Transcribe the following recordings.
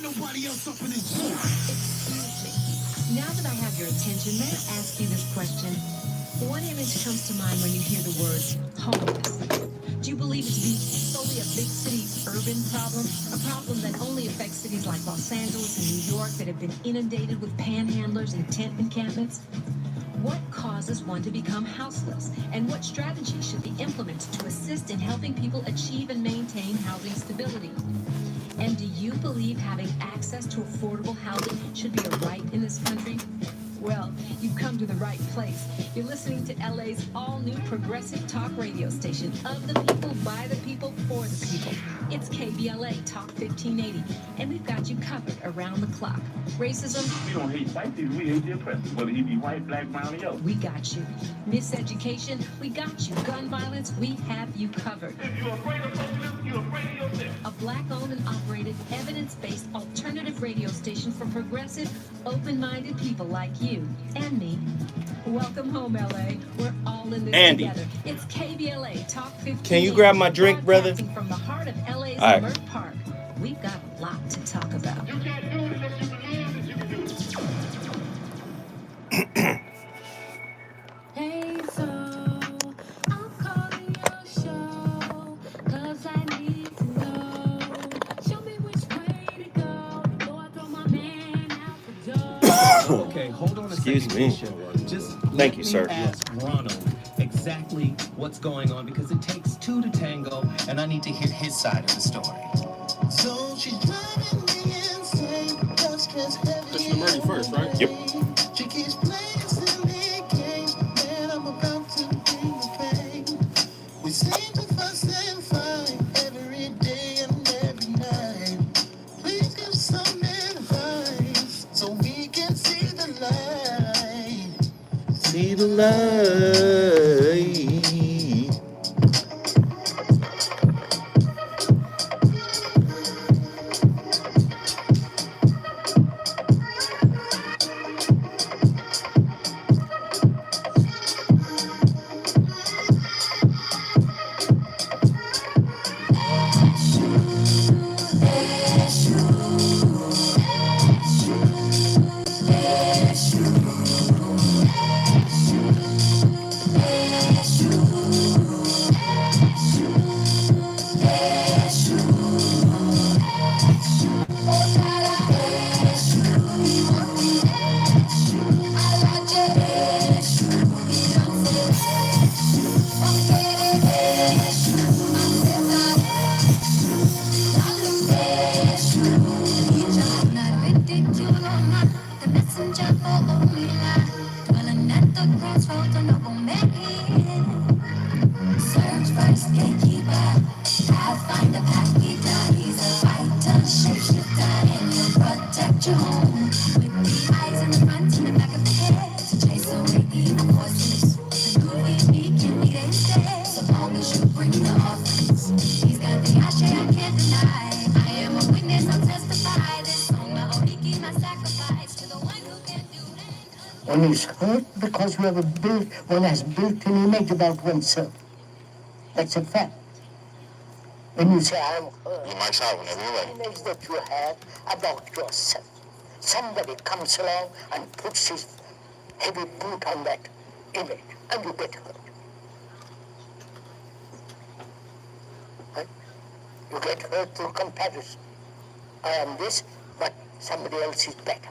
got nobody else up in this joint. Excuse me. Now that I have your attention, may I ask you this question? What image comes to mind when you hear the word homeless? Do you believe it to be solely a big city urban problem? A problem that only affects cities like Los Angeles and New York that have been inundated with panhandlers and tent encampments? What causes one to become houseless? And what strategies should be implemented to assist in helping people achieve and maintain housing stability? And do you believe having access to affordable housing should be a right in this country? Well, you've come to the right place. You're listening to LA's all-new progressive talk radio station of the people, by the people, for the people. It's KBLA Talk 1580, and we've got you covered around the clock. Racism? We don't hate white people, we hate the oppressor, whether he be white, black, brown, or yellow. We got you. Miseducation? We got you. Gun violence? We have you covered. If you're afraid of socialism, you're afraid of yourself. A black-owned and operated, evidence-based alternative radio station for progressive, open-minded people like you and me. Welcome home, LA. We're all in this Andy. together. It's KBLA Talk 15. Can you grab my drink, brother? From the heart of LA's All right. Mert Park. We've got a lot to talk about. You can't do it unless you believe that you can do it. Hey, so I'm calling your show 'cause I need to know. Show me which way to go before I throw my man out the door. Okay, hold on a Excuse second, me. Misha. Just Thank let you, me sir. ask Ronald exactly what's going on, because it takes two to tango, and I need to hear his side of the story. So she's driving me insane. Just as heavy. Listen to Murray first, right? Yep. She keeps playing silly games. Man, I'm about to bring the pain. We seem to fuss and fight every day and every night. Please give some advice so we can see the light. See the light. One is hurt because one has built an image about oneself. That's a fact. When you say, I'm hurt, You might shout whenever you're ready. the image that you have about yourself. Somebody comes along and puts his heavy boot on that image, and you get hurt. Right? You get hurt through comparison. I am this, but somebody else is better.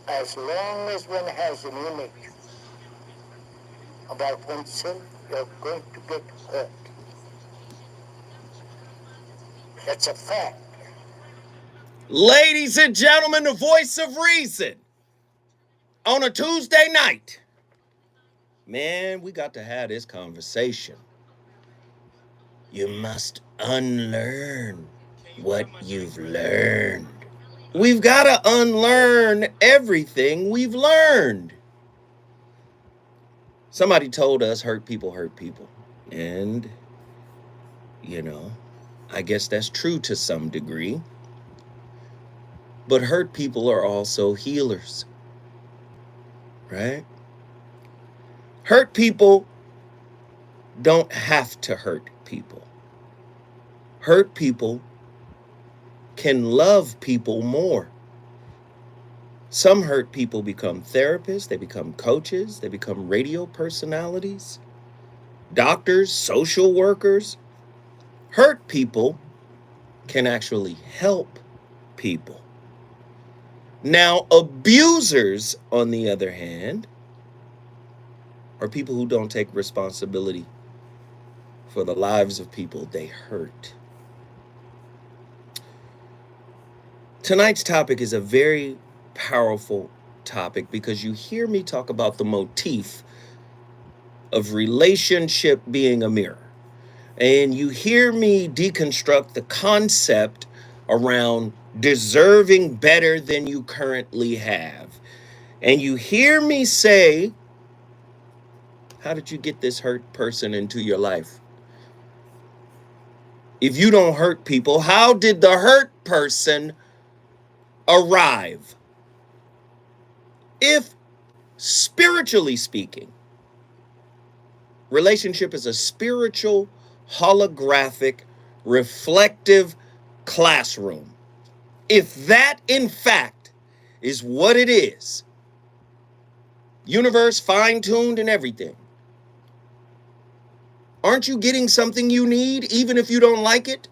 As long as one has an image about oneself, you're going to get hurt. That's a fact. Ladies and gentlemen, the voice of reason on a Tuesday night. Man, we got to have this conversation. You must unlearn what you've learned. We've got to unlearn everything we've learned. Somebody told us hurt people hurt people. And, you know, I guess that's true to some degree. But hurt people are also healers. Right? Hurt people don't have to hurt people. Hurt people can love people more. Some hurt people become therapists, they become coaches, they become radio personalities, doctors, social workers. Hurt people can actually help people. Now, abusers, on the other hand, are people who don't take responsibility for the lives of people they hurt. Tonight's topic is a very powerful topic because you hear me talk about the motif of relationship being a mirror. And you hear me deconstruct the concept around deserving better than you currently have. And you hear me say, how did you get this hurt person into your life? If you don't hurt people, how did the hurt person arrive? If, spiritually speaking, relationship is a spiritual, holographic, reflective classroom, if that, in fact, is what it is, universe fine-tuned and everything, aren't you getting something you need even if you don't like it?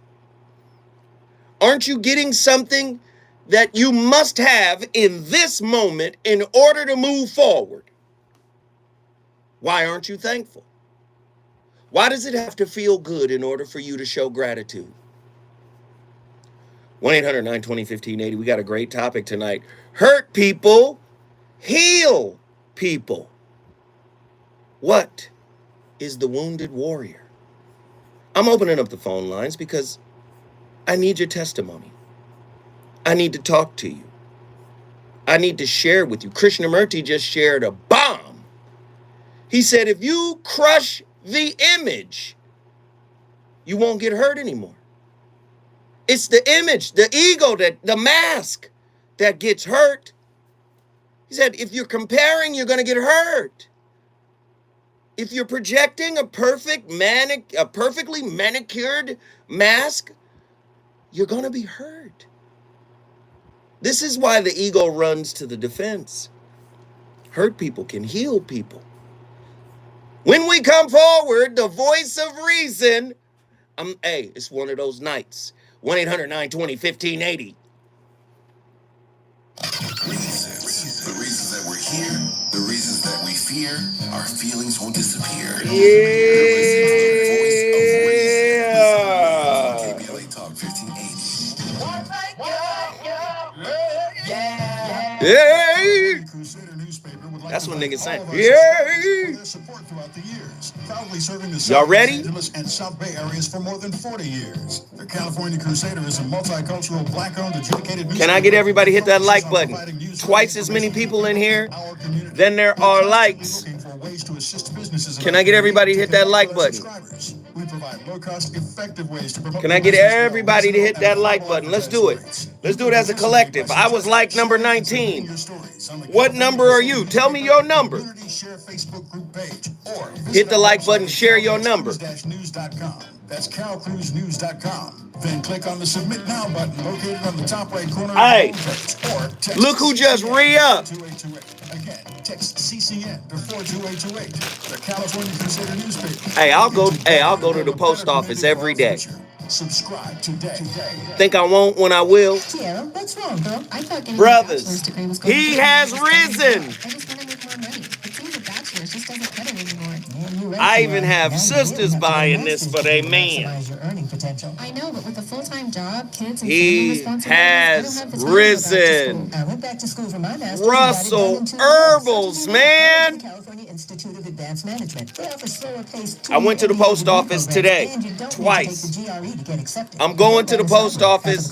Aren't you getting something that you must have in this moment in order to move forward? Why aren't you thankful? Why does it have to feel good in order for you to show gratitude? 1-800-920-1580. We got a great topic tonight. Hurt people, heal people. What is the wounded warrior? I'm opening up the phone lines because I need your testimony. I need to talk to you. I need to share with you. Krishnamurti just shared a bomb. He said, if you crush the image, you won't get hurt anymore. It's the image, the ego, the mask that gets hurt. He said, if you're comparing, you're going to get hurt. If you're projecting a perfectly manicured mask, you're going to be hurt. This is why the ego runs to the defense. Hurt people can heal people. When we come forward, the voice of reason, it's one of those nights. 1-800-920-1580. The reasons that we're here, the reasons that we fear, our feelings won't disappear. Yeah. KBLA Talk 1580. Hey. Crusader newspaper would like That's to what thank niggas say. all of our Yeah. supporters for their support throughout the years. Proudly serving the Y'all South ready? Los Angeles and South Bay areas for more than 40 years. The California Crusader is a multicultural, black-owned, adjudicated newspaper. Can I get everybody to hit that like focuses on button? providing news, Twice as many information people in here our community. than there We're are constantly likes. looking for ways to assist businesses in Can our I get everybody to hit that community like connect with our button? subscribers. We provide low-cost, effective ways to promote Can I your get business with everybody to hit reasonable that and like affordable button? Let's do it. advertising rates. Let's do it as a collective. I was like number 19. Your stories on the What California number are you? Crusader Tell me your newspaper number. community share Facebook group page, or Hit the like button, share your number. calcruise-news.com. That's calcruise-news.com. Then click on the Submit Now button located on the top right corner Hey, of the homepage. Or text look who just CCN re-upped. 42828. Again, text CCN to 42828. The California Crusader newspaper. Hey, I'll go to the post office every day. Subscribe today. Think I won't when I will? Sierra, what's wrong, girl? I thought getting Brothers, a bachelor's degree was going he to has risen. I just want to make more money. It seems a bachelor's just doesn't cut it anymore. I even have sisters buying this for their man. Your earning potential. I know, but with a full-time job, kids, and He family responsibilities, has I don't have the time to go back to risen. school. I went back to school for my master's. Russell Herbals, man. California Institute of Advanced Management. They offer slower paced. I went to the post office today, twice. I'm going to the post office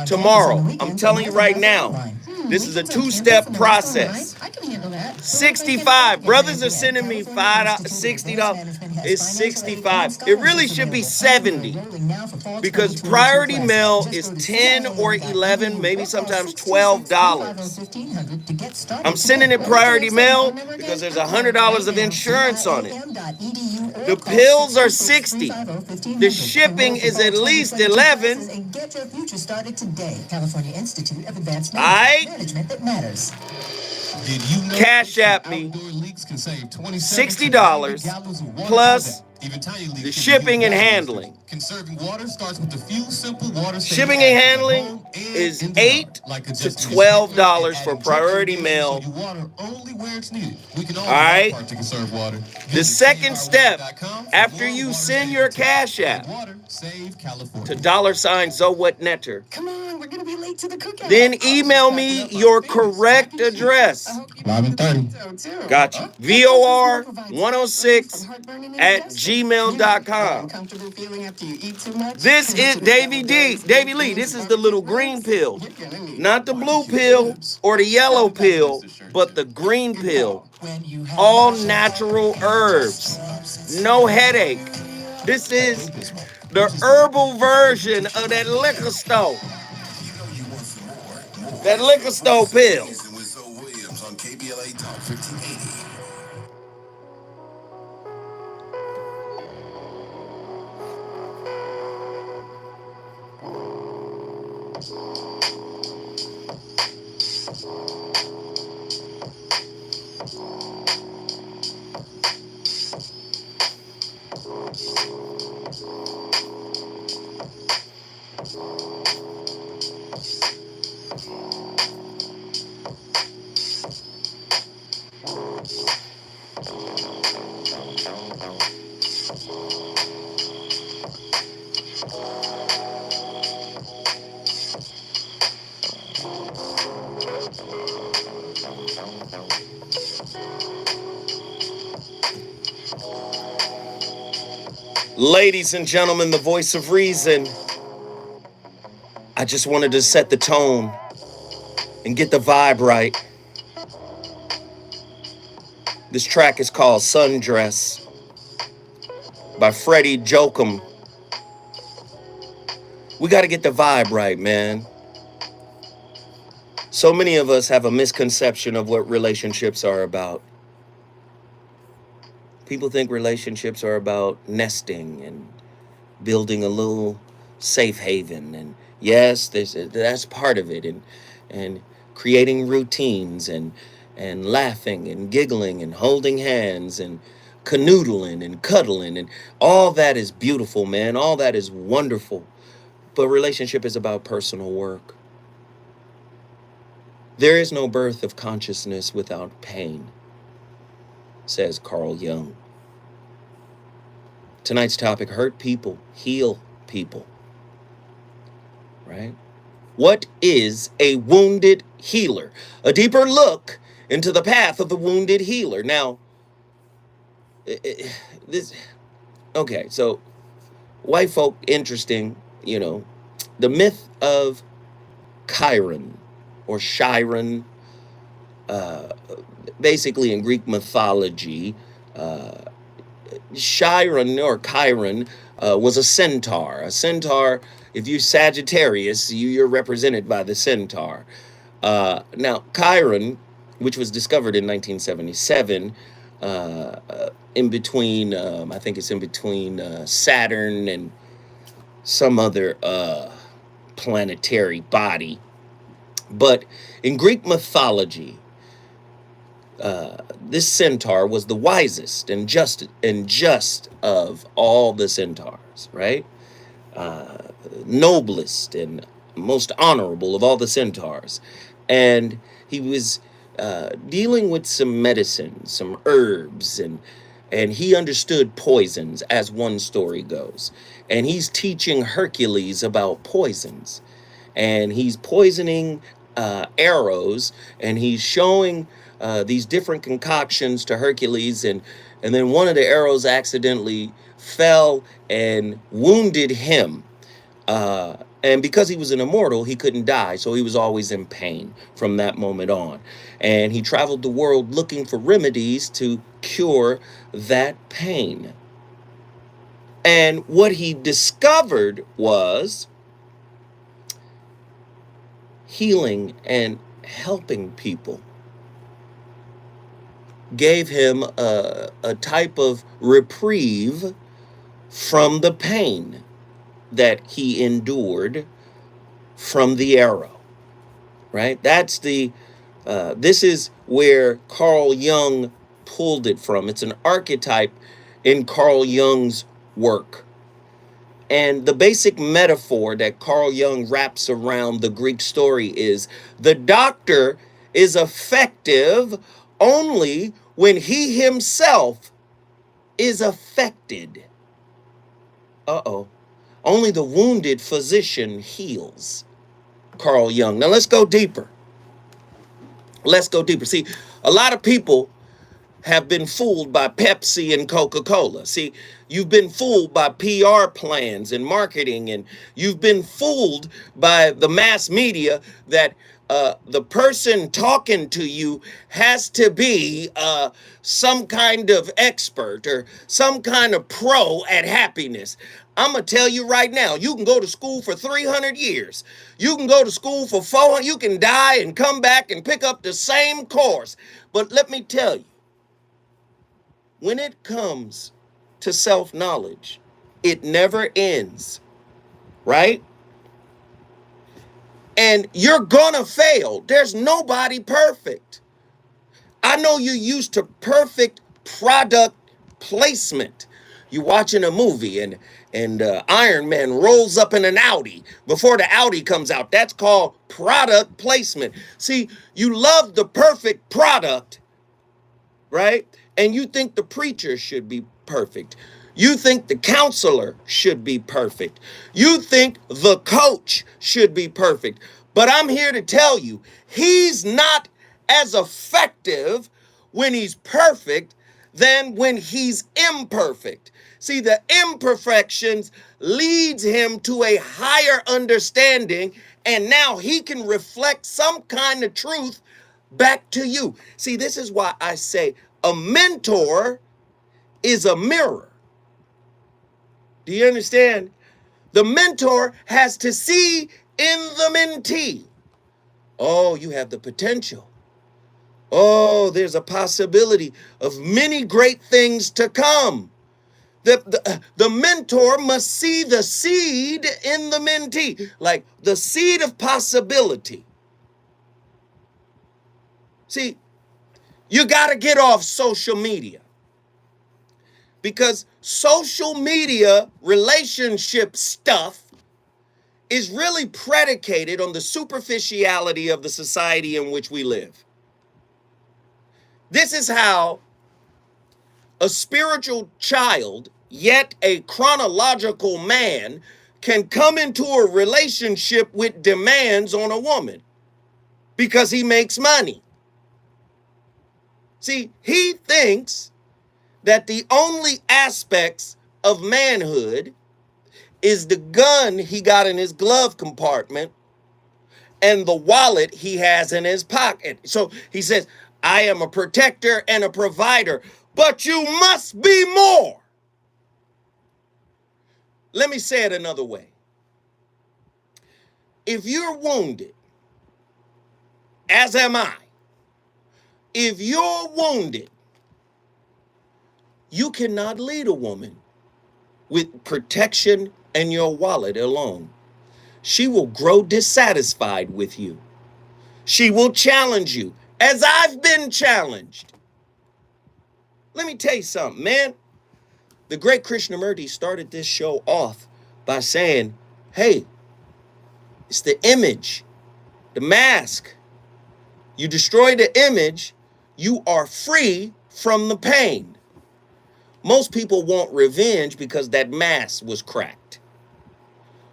tomorrow. I'm telling you right now, this is a two-step process. I can handle that. $65. Brothers are sending me $5, $60. It's $65. It really should be $70 because priority mail is $10 or $11, maybe sometimes $12. I'm sending it priority mail because there's $100 of insurance on it. The pills are $60. The shipping is at least $11. And get your future started today. California Institute of Advanced Management that matters. Did you know Cash app me outdoor leaks can save $60 plus the shipping and handling. Conserving water starts with a few simple water Shipping and handling is $8 to $12 for priority mail. All right. The second step, after you send your Cash App to $ZowhatNetter, Come on, we're gonna be late to the cookout. then email me your correct address. 11:30. Got you. VOR 106 at gmail.com. Uncomfortable feeling after you eat too much? This is Davey Lee. This is the little green pill. Not the blue pill or the yellow pill, but the green pill. All natural herbs. No headache. This is the herbal version of that liquor store. That liquor store pill. On KBLA Talk 1580. Ladies and gentlemen, the voice of reason. I just wanted to set the tone and get the vibe right. This track is called Sundress by Freddie Jokum. We got to get the vibe right, man. So many of us have a misconception of what relationships are about. People think relationships are about nesting and building a little safe haven. And yes, that's part of it. And creating routines and laughing and giggling and holding hands and canoodling and cuddling. And all that is beautiful, man. All that is wonderful. But relationship is about personal work. There is no birth of consciousness without pain, says Carl Jung. Tonight's topic, hurt people, heal people, right? What is a wounded healer? A deeper look into the path of the wounded healer. Now, so white folk, interesting, the myth of Chiron or Chiron, basically in Greek mythology, Chiron or Chiron was a centaur. A centaur, if you're Sagittarius, you're represented by the centaur. Now, Chiron, which was discovered in 1977, in between, I think it's in between Saturn and some other planetary body. But in Greek mythology, this centaur was the wisest and just of all the centaurs, right? Noblest and most honorable of all the centaurs. And he was dealing with some medicine, some herbs, and he understood poisons, as one story goes. And he's teaching Hercules about poisons. And he's poisoning arrows, and he's showing these different concoctions to Hercules, and then one of the arrows accidentally fell and wounded him. And because he was an immortal, he couldn't die. So he was always in pain from that moment on. And he traveled the world looking for remedies to cure that pain. And what he discovered was healing and helping people gave him a type of reprieve from the pain that he endured from the arrow, right? That's this is where Carl Jung pulled it from. It's an archetype in Carl Jung's work. And the basic metaphor that Carl Jung wraps around the Greek story is the doctor is effective only when he himself is affected. Only the wounded physician heals. Carl Jung. Now let's go deeper. See, a lot of people have been fooled by Pepsi and Coca-Cola. See, you've been fooled by PR plans and marketing, and you've been fooled by the mass media that the person talking to you has to be some kind of expert or some kind of pro at happiness. I'm going to tell you right now, you can go to school for 300 years. You can go to school for 400. You can die and come back and pick up the same course. But let me tell you, when it comes to self-knowledge, it never ends, right? And you're gonna fail. There's nobody perfect. I know you're used to perfect product placement. You're watching a movie and Iron Man rolls up in an Audi before the Audi comes out. That's called product placement. See, you love the perfect product, right? And you think the preacher should be perfect. You think the counselor should be perfect. You think the coach should be perfect. But I'm here to tell you, he's not as effective when he's perfect than when he's imperfect. See, the imperfections leads him to a higher understanding, and now he can reflect some kind of truth back to you. See, this is why I say a mentor is a mirror. Do you understand? The mentor has to see in the mentee. Oh, you have the potential. Oh, there's a possibility of many great things to come. The mentor must see the seed in the mentee, like the seed of possibility. See, you got to get off social media, because social media relationship stuff is really predicated on the superficiality of the society in which we live. This is how a spiritual child, yet a chronological man, can come into a relationship with demands on a woman because he makes money. See, he thinks that the only aspects of manhood is the gun he got in his glove compartment and the wallet he has in his pocket. So he says, I am a protector and a provider, but you must be more. Let me say it another way. If you're wounded, as am I, if you're wounded, you cannot lead a woman with protection and your wallet alone. She will grow dissatisfied with you. She will challenge you, as I've been challenged. Let me tell you something, man. The great Krishnamurti started this show off by saying, hey, it's the image, the mask. You destroy the image, you are free from the pain. Most people want revenge because that mask was cracked.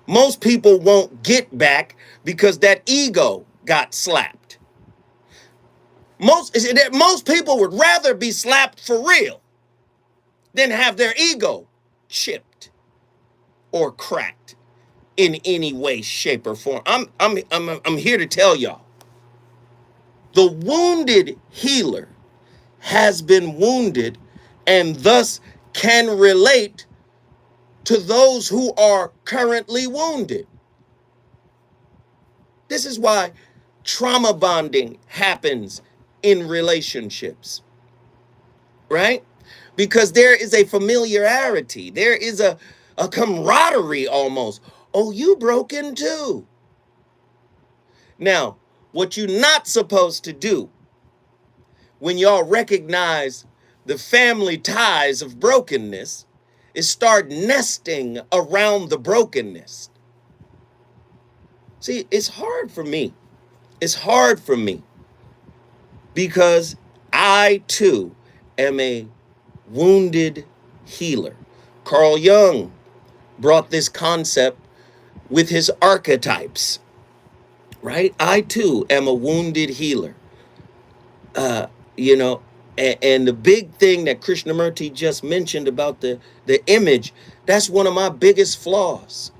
Most people won't get back because that ego got slapped. Most people would rather be slapped for real than have their ego chipped or cracked. in any way, shape, or form. I'm here to tell y'all. The wounded healer has been wounded and thus can relate to those who are currently wounded. This is why trauma bonding happens in relationships, right? Because there is a familiarity, there is a camaraderie almost. Oh, you broken too. Now, what you're not supposed to do when y'all recognize the family ties of brokenness is start nesting around the brokenness. See, it's hard for me. It's hard for me because I too am a wounded healer. Carl Jung brought this concept with his archetypes, right? I too am a wounded healer. And the big thing that Krishnamurti just mentioned about the image, that's one of my biggest flaws.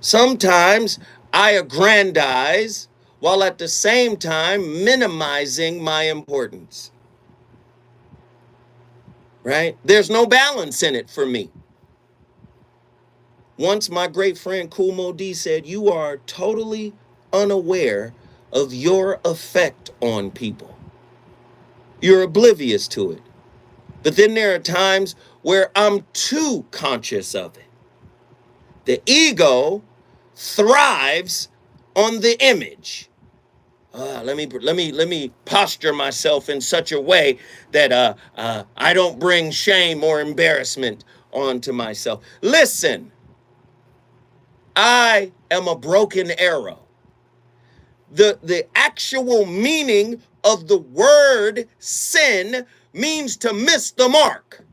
Sometimes I aggrandize while at the same time minimizing my importance. Right? There's no balance in it for me. Once my great friend Kool Moe Dee said, you are totally unaware of your effect on people. You're oblivious to it. But then there are times where I'm too conscious of it. The ego thrives on the image. Let me posture myself in such a way that I don't bring shame or embarrassment onto myself. Listen, I am a broken arrow. The actual meaning of the word sin means to miss the mark.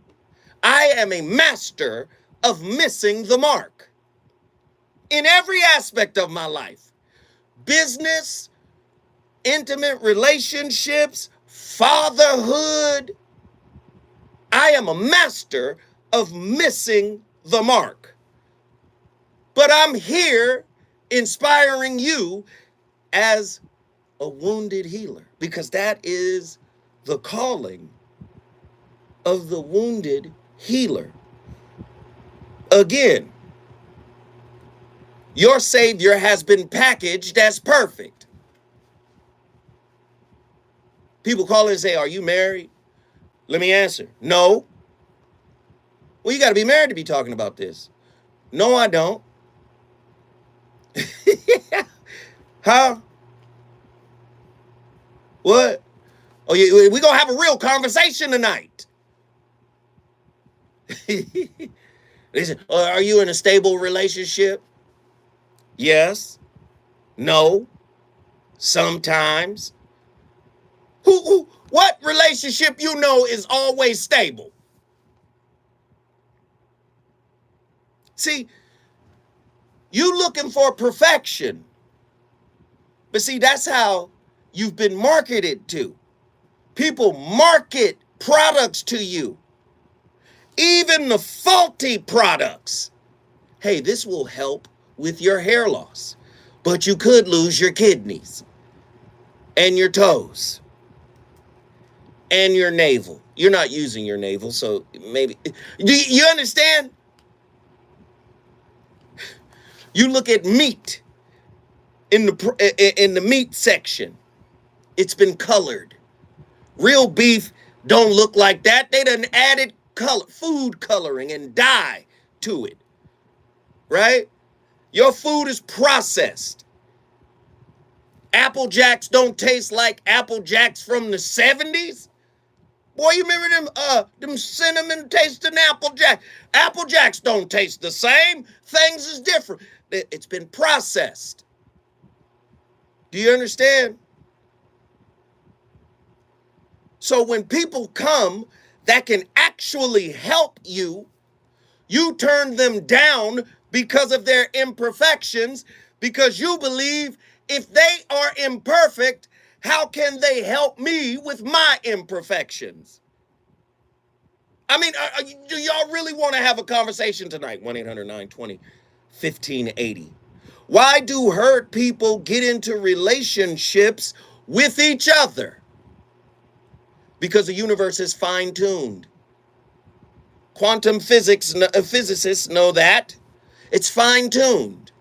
I am a master of missing the mark in every aspect of my life. Business, intimate relationships, fatherhood. I am a master of missing the mark. But I'm here inspiring you as a wounded healer, because that is the calling of the wounded healer. Again, your Savior has been packaged as perfect. People call and say, are you married? Let me answer. No. Well, you got to be married to be talking about this. No, I don't. Huh? What? Oh, yeah, we're going to have a real conversation tonight. Listen, are you in a stable relationship? Yes. No. Sometimes. What relationship you know is always stable? See, you looking for perfection. But see, that's how you've been marketed to. People market products to you. Even the faulty products. Hey, this will help with your hair loss, but you could lose your kidneys and your toes and your navel. You're not using your navel, so maybe. Do you understand? You look at meat in the meat section. It's been colored. Real beef don't look like that. They done added color, food coloring and dye to it. Right? Your food is processed. Apple Jacks don't taste like Apple Jacks from the 70s. Boy, you remember them cinnamon tasting Apple Jack? Apple Jacks don't taste the same. Things is different. It's been processed. Do you understand? So when people come that can actually help you, you turn them down because of their imperfections, because you believe if they are imperfect, how can they help me with my imperfections? I mean, do y'all really want to have a conversation tonight? 1-800-920-5800. 1580. Why do hurt people get into relationships with each other? Because the universe is fine-tuned. Quantum physicists know that. It's fine-tuned.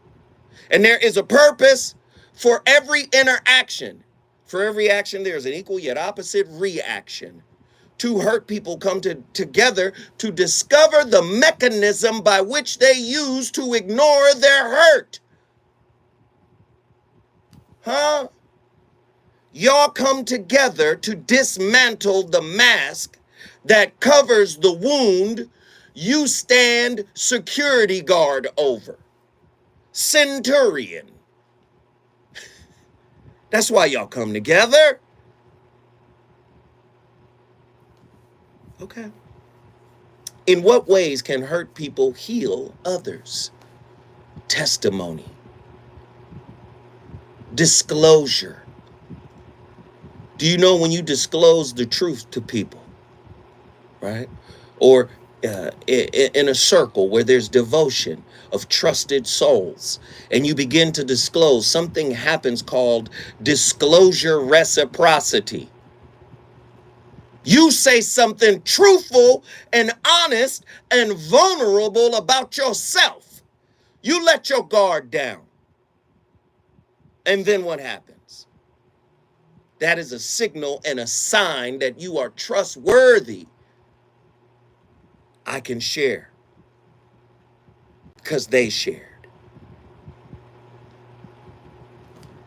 And there is a purpose for every interaction. For every action, there's an equal yet opposite reaction. Two hurt people come together to discover the mechanism by which they use to ignore their hurt. Huh? Y'all come together to dismantle the mask that covers the wound you stand security guard over. Centurion. That's why y'all come together. Okay. In what ways can hurt people heal others? Testimony. Disclosure. Do you know when you disclose the truth to people, right? Or in a circle where there's devotion of trusted souls, and you begin to disclose, something happens called disclosure reciprocity. You say something truthful and honest and vulnerable about yourself. You let your guard down. And then what happens? That is a signal and a sign that you are trustworthy. I can share because they shared.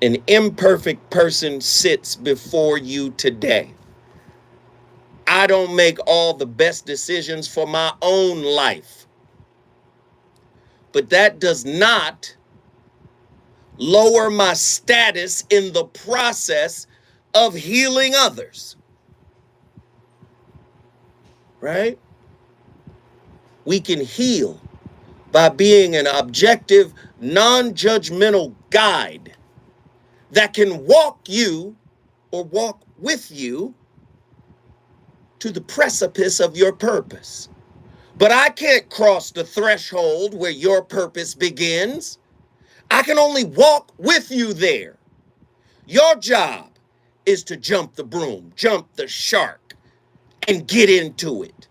An imperfect person sits before you today. I don't make all the best decisions for my own life. But that does not lower my status in the process of healing others. Right? We can heal by being an objective, non-judgmental guide that can walk you or walk with you to the precipice of your purpose. But I can't cross the threshold where your purpose begins. I can only walk with you there. Your job is to jump the broom, jump the shark, and get into it.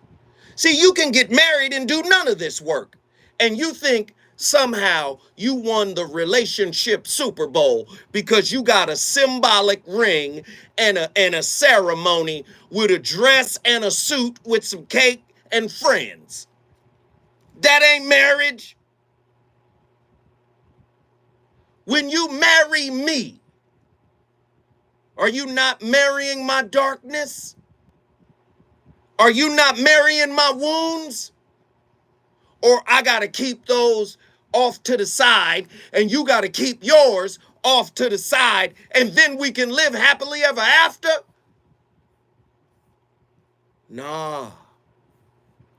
See, you can get married and do none of this work, and you think somehow you won the relationship Super Bowl because you got a symbolic ring and a ceremony with a dress and a suit with some cake and friends. That ain't marriage. When you marry me, are you not marrying my darkness? Are you not marrying my wounds? Or I got to keep those off to the side and you got to keep yours off to the side and then we can live happily ever after? Nah.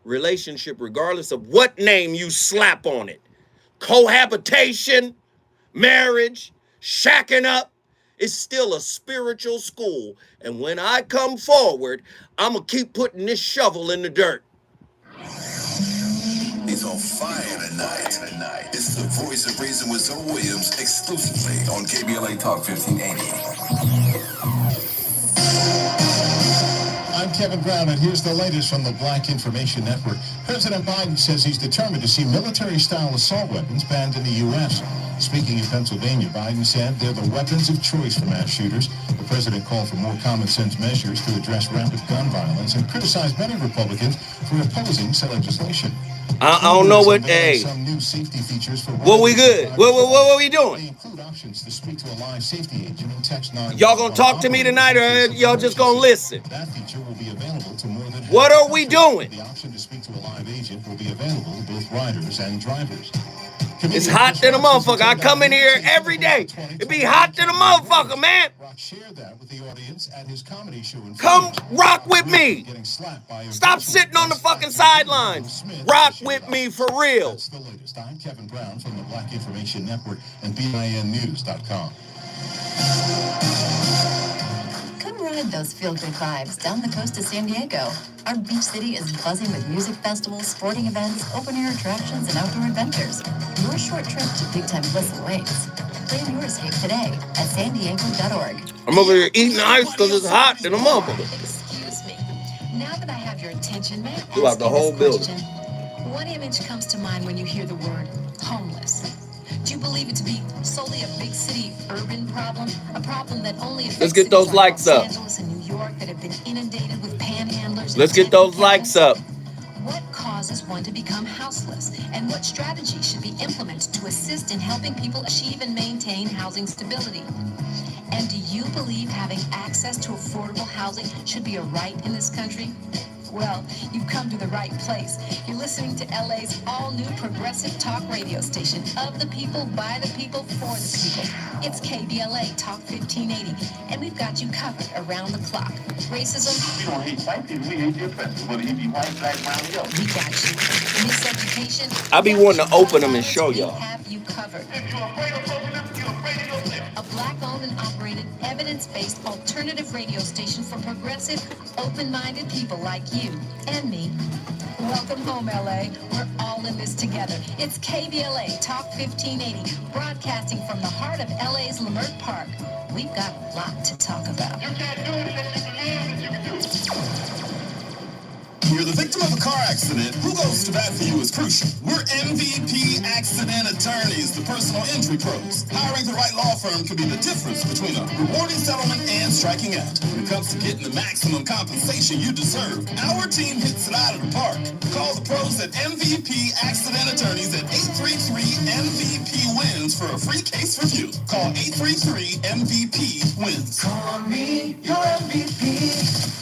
Relationship, regardless of what name you slap on it, cohabitation, marriage, shacking up, is still a spiritual school. And when I come forward, I'm going to keep putting this shovel in the dirt. He's on fire tonight. It's the Voice of Reason with Zoe Williams, exclusively on KBLA Talk 1580. I'm Kevin Brown, and here's the latest from the Black Information Network. President Biden says he's determined to see military-style assault weapons banned in the U.S. Speaking in Pennsylvania, Biden said they're the weapons of choice for mass shooters. The president called for more common-sense measures to address rampant gun violence and criticized many Republicans for opposing said legislation. I don't know what, hey, what we good? What we doing? Y'all gonna talk to me tonight or y'all just gonna listen? What are we doing? The option to speak to a live agent will be available to both riders and drivers. It's hot than a motherfucker. I come in here every day. It be hot than a motherfucker, man. Come rock with me. Stop sitting on the fucking sidelines. Rock with me for real. That's the latest. I'm Kevin Brown from the Black Information Network and BINnews.com. Come rock spread those feel-good vibes down the coast of San Diego. Our beach city is buzzing with music festivals, sporting events, open-air attractions, and outdoor adventures. Your short trip to big-time bliss awaits. Plan your escape today at sandiego.org. I'm over here eating ice because it's hot in a motherfucker. Excuse me. Now that I have your attention, may I ask Throughout the you whole this building. question? What image comes to mind when you hear the word homeless? Do you believe it to be solely a big city urban problem? A problem that only affects Let's get those cities like likes Los up. Angeles and New York that have been inundated with panhandlers? Let's and get those tent likes campers? up. What causes one to become houseless? And what strategies should be implemented to assist in helping people achieve and maintain housing stability? And do you believe having access to affordable housing should be a right in this country? Well, you've come to the right place. You're listening to LA's all-new progressive talk radio station of the people, by the people, for the people. It's KBLA Talk 1580, and we've got you covered around the clock. Racism, We don't hate white people, we hate the oppressor, whether he be white, black, brown, or yellow. we got you. Miseducation, I be we got wanting to you. open them and show We y'all. have you covered. If you're afraid of socialism, you're afraid of yourself. A black-owned and operated, evidence-based alternative radio station for progressive, open-minded people like you and me. Welcome home, LA. We're all in this together. It's KBLA Talk 1580, broadcasting from the heart of LA's Leimert Park. We've got a lot to talk about. You can't do it unless you believe that you can do it. You're the victim of a car accident. Who goes to bat for you is crucial. We're MVP Accident Attorneys, the personal injury pros. Hiring the right law firm can be the difference between a rewarding settlement and striking out. When it comes to getting the maximum compensation you deserve, our team hits it out of the park. Call the pros at MVP Accident Attorneys at 833-MVP-WINS for a free case review. Call 833-MVP-WINS. Call me your MVP.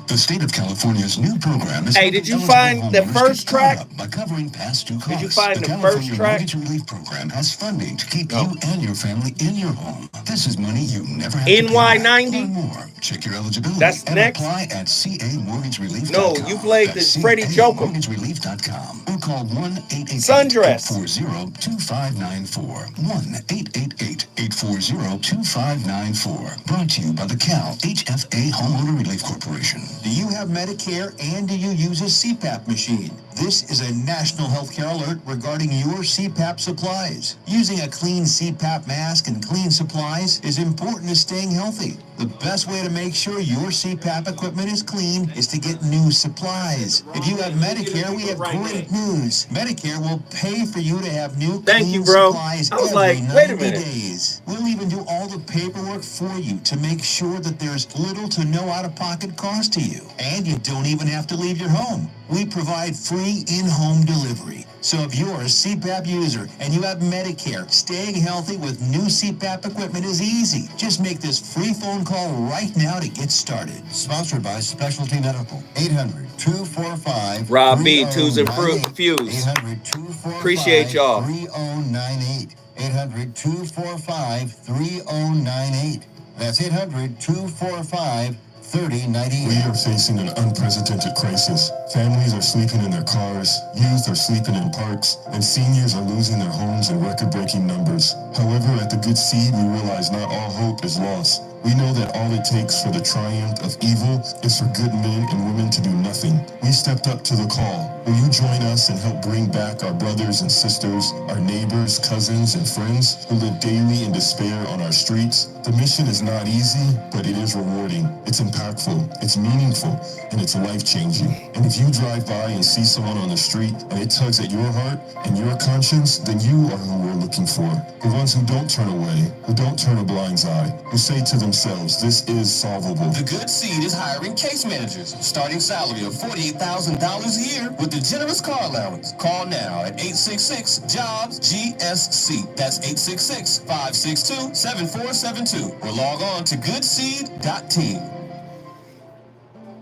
The state of California's new program is Hey, did you helping find eligible the homeowners first get caught track? up by covering past due costs. Did you find the the California first track? Mortgage Relief Program has funding to keep No. you and your family in your home. This is money you never have to pay NY90? back. Learn more. Check your eligibility That's and next? apply at camortgagerelief.com. No, you played That's the Freddie Joker. camorgagerelief.com or call 1-888-840-2594. Sundress. 1-888-840-2594. Brought to you by the Cal HFA Homeowner Relief Corporation. Do you have Medicare and do you use a CPAP machine? This is a national healthcare alert regarding your CPAP supplies. Using a clean CPAP mask and clean supplies is important to staying healthy. The best way to make sure your CPAP equipment is clean is to get new supplies. If you have Medicare, we have great news. Medicare will pay for you to have new Thank clean you, bro. supplies I was every like, 90 wait a minute. days. We'll even do all the paperwork for you to make sure that there's little to no out-of-pocket cost to you. And you don't even have to leave your home. We provide free in-home delivery. So if you're a CPAP user and you have Medicare, staying healthy with new CPAP equipment is easy. Just make this free phone call right now to get started. Sponsored by Specialty Medical. 800-245 Rob B, Twos and Fruit Fuse. 800-245 Appreciate y'all. 3098. 800-245-3098. That's 800-245-3098. We are facing an unprecedented crisis. Families are sleeping in their cars, youth are sleeping in parks, and seniors are losing their homes in record-breaking numbers. However, at the Good Seed, we realize not all hope is lost. We know that all it takes for the triumph of evil is for good men and women to do nothing. We stepped up to the call. Will you join us and help bring back our brothers and sisters, our neighbors, cousins, and friends who live daily in despair on our streets? The mission is not easy, but it is rewarding. It's impactful, it's meaningful, and it's life-changing. And if you drive by and see someone on the street and it tugs at your heart and your conscience, then you are who we're looking for. The ones who don't turn away, who don't turn a blind eye, who say to themselves, this is solvable. The Good Seed is hiring case managers. Starting salary of $48,000 a year with a generous car allowance. Call now at 866-JOBS-GSC. That's 866-562-7472. Or log on to goodseed.team.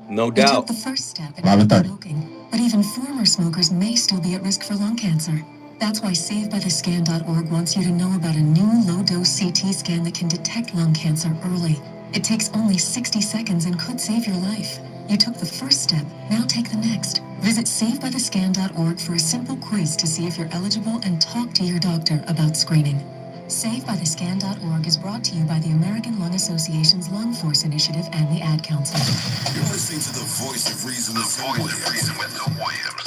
No You doubt. took the first step in quitting smoking, but even former smokers may still be at risk for lung cancer. That's why SaveByTheScan.org wants you to know about a new low-dose CT scan that can detect lung cancer early. It takes only 60 seconds and could save your life. You took the first step, now take the next. Visit SaveByTheScan.org for a simple quiz to see if you're eligible and talk to your doctor about screening. SaveByTheScan.org is brought to you by the American Lung Association's Lung Force Initiative and the Ad Council. You're listening to the voice of reason with Phil Williams.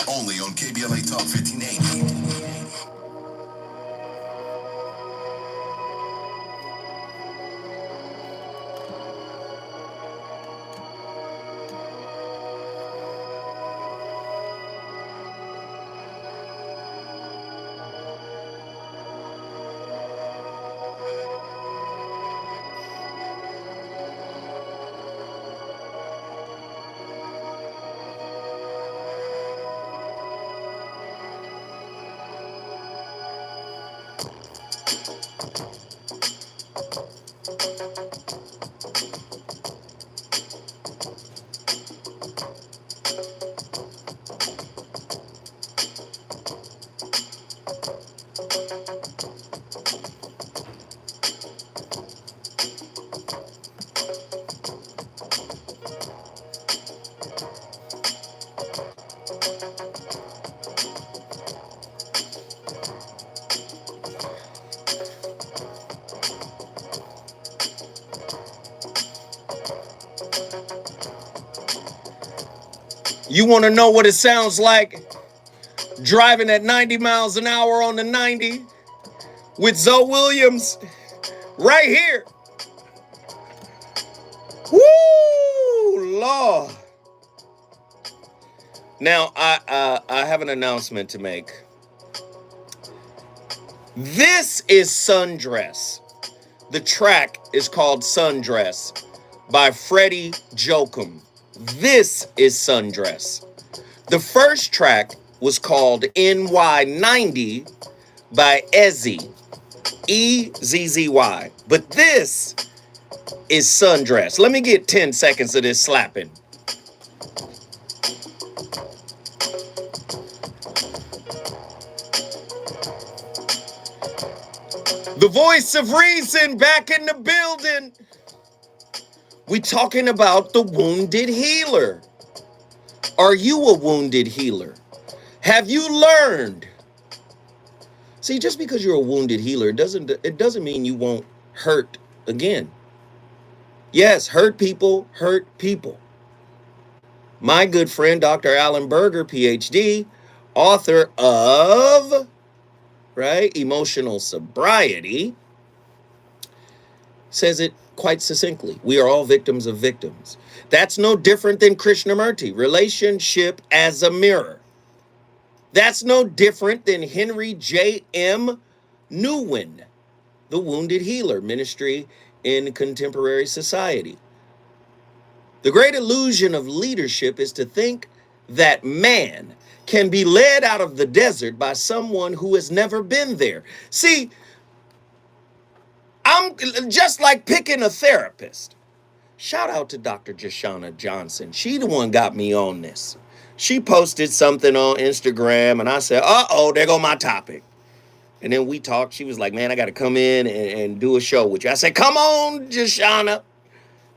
Only on KBLA Talk 1580. You want to know what it sounds like driving at 90 miles an hour on the 90 with Zoe Williams right here? Woo, Lord. Now, I have an announcement to make. This is Sundress. The track is called Sundress by Freddie Jokum. This is Sundress. The first track was called NY90 by Ezzy, E-Z-Z-Y. But this is Sundress. Let me get 10 seconds of this slapping. The voice of reason back in the building. We talking about the wounded healer. Are you a wounded healer? Have you learned? See, just because you're a wounded healer doesn't mean you won't hurt again. Yes, hurt people hurt people. My good friend, Dr. Alan Berger, PhD, author of, Emotional Sobriety, says it quite succinctly. We are all victims of victims. That's no different than Krishnamurti, relationship as a mirror. That's no different than Henry J. M. Nguyen, the Wounded Healer, Ministry in Contemporary Society. The great illusion of leadership is to think that man can be led out of the desert by someone who has never been there. See, I'm just like picking a therapist. Shout out to Dr. Jashana Johnson. She the one got me on this. She posted something on Instagram and I said, uh-oh, there go my topic. And then we talked. She was like, man, I got to come in and do a show with you. I said, come on, Jashana.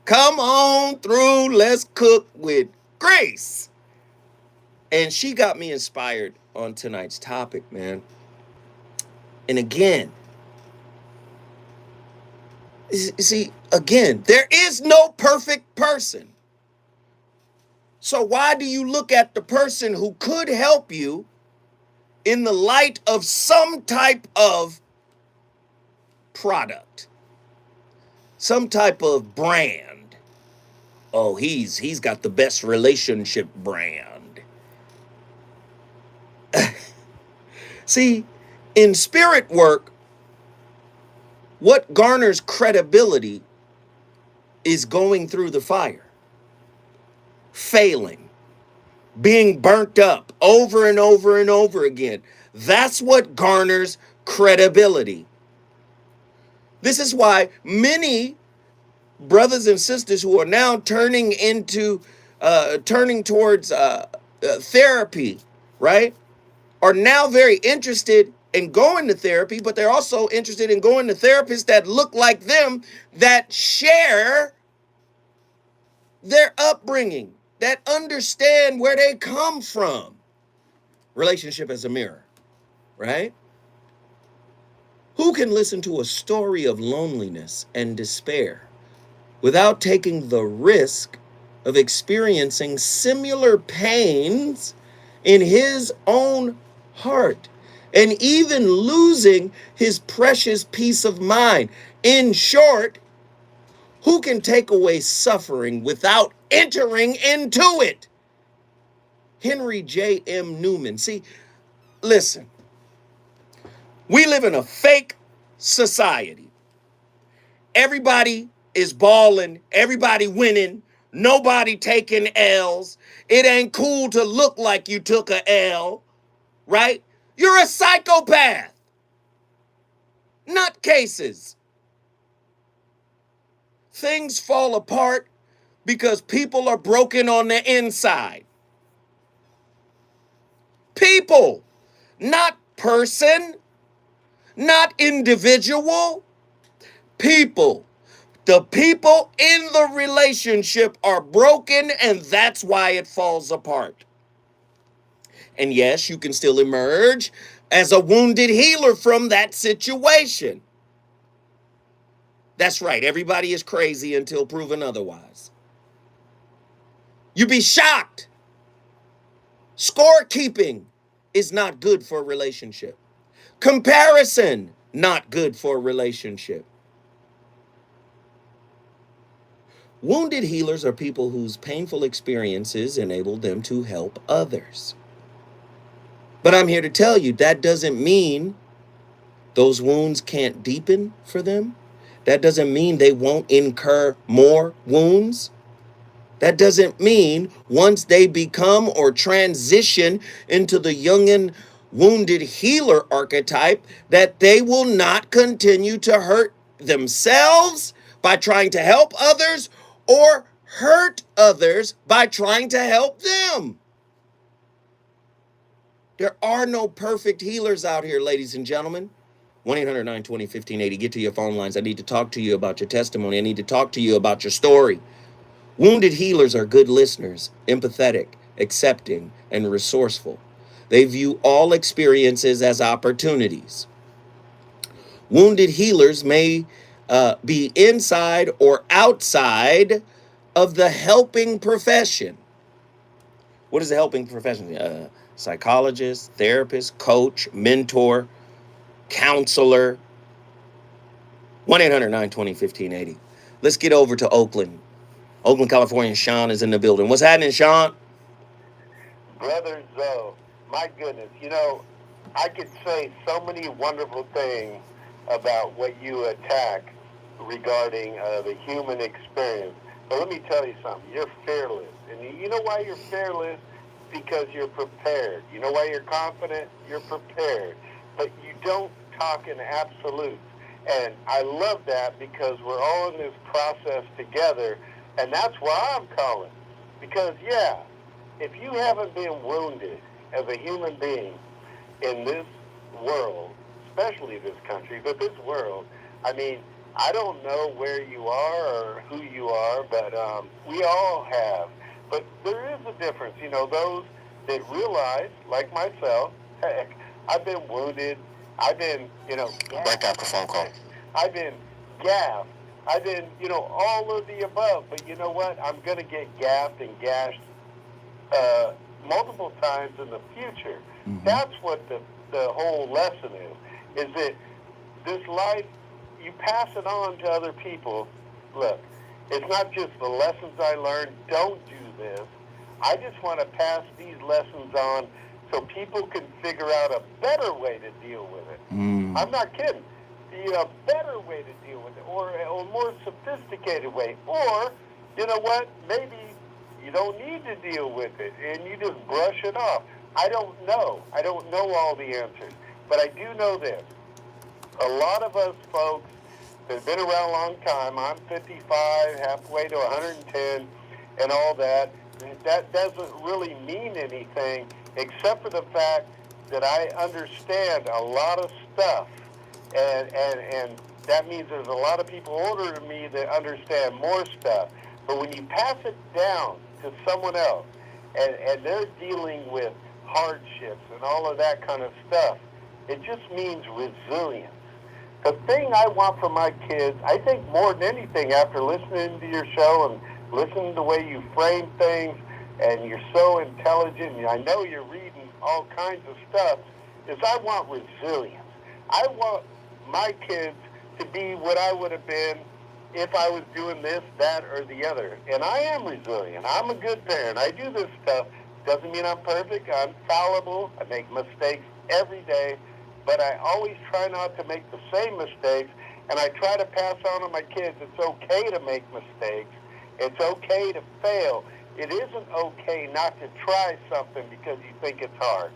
Come on through. Let's cook with grace. And she got me inspired on tonight's topic, man. And again, see, there is no perfect person. So why do you look at the person who could help you in the light of some type of product, some type of brand? Oh, he's got the best relationship brand. See, in spirit work, what garners credibility is going through the fire, failing, being burnt up over and over and over again. That's what garners credibility. This is why many brothers and sisters who are now turning towards therapy, right, are now very interested in going to therapy, but they're also interested in going to therapists that look like them, that share their upbringing, that understand where they come from. Relationship as a mirror, right? Who can listen to a story of loneliness and despair without taking the risk of experiencing similar pains in his own heart and even losing his precious peace of mind? In short, who can take away suffering without entering into it? Henry J. M. Newman. See, listen, we live in a fake society. Everybody is balling, everybody winning, nobody taking L's. It ain't cool to look like you took a L, right? You're a psychopath. Nutcases. Things fall apart because people are broken on the inside. People, not person, not individual. People. The people in the relationship are broken, and that's why it falls apart. And yes, you can still emerge as a wounded healer from that situation. That's right, everybody is crazy until proven otherwise. You'd be shocked. Scorekeeping is not good for a relationship. Comparison, not good for a relationship. Wounded healers are people whose painful experiences enable them to help others. But I'm here to tell you that doesn't mean those wounds can't deepen for them. That doesn't mean they won't incur more wounds. That doesn't mean once they become or transition into the Jungian wounded healer archetype that they will not continue to hurt themselves by trying to help others or hurt others by trying to help them. There are no perfect healers out here, ladies and gentlemen. 1-800-920-1580. Get to your phone lines. I need to talk to you about your testimony. I need to talk to you about your story. Wounded healers are good listeners, empathetic, accepting, and resourceful. They view all experiences as opportunities. Wounded healers may be inside or outside of the helping profession. What is a helping profession? Psychologist, therapist, coach, mentor, counselor. 1-800-920-1580. Let's get over to Oakland. Oakland, California. Sean is in the building. What's happening, Sean? Brother Zoe, my goodness, you know, I could say so many wonderful things about what you attack regarding the human experience. But let me tell you something. You're fearless. And you know why you're fearless? Because you're prepared. You know why you're confident? You're prepared. But you don't talk in absolutes. And I love that because we're all in this process together. And that's why I'm calling. Because, yeah, if you haven't been wounded as a human being in this world, especially this country, but this world, I mean, I don't know where you are or who you are, but we all have. But there is a difference. You know, those that realize, like myself, heck, I've been wounded. I've been, you know, Back after phone call. I've been gaffed. I've been, you know, all of the above. But you know what? I'm going to get gaffed and gashed multiple times in the future. Mm-hmm. That's what the whole lesson is that this life, you pass it on to other people. Look, it's not just the lessons I learned, don't do this. I just want to pass these lessons on so people can figure out a better way to deal with it. I'm not kidding. A better way to deal with it, or a more sophisticated way. Or, you know what, maybe you don't need to deal with it and you just brush it off. I don't know. I don't know all the answers. But I do know this. A lot of us folks that have been around a long time, I'm 55, halfway to 110, and all that, that doesn't really mean anything except for the fact that I understand a lot of stuff. And that means there's a lot of people older than me that understand more stuff. But when you pass it down to someone else, and they're dealing with hardships and all of that kind of stuff, it just means resilience. The thing I want for my kids, I think more than anything, after listening to your show and listening to the way you frame things, and you're so intelligent, and I know you're reading all kinds of stuff, is I want resilience. I want my kids to be what I would have been if I was doing this, that, or the other. And I am resilient. I'm a good parent. I do this stuff. Doesn't mean I'm perfect. I'm fallible. I make mistakes every day. But I always try not to make the same mistakes. And I try to pass on to my kids, it's okay to make mistakes. It's okay to fail. It isn't okay not to try something because you think it's hard.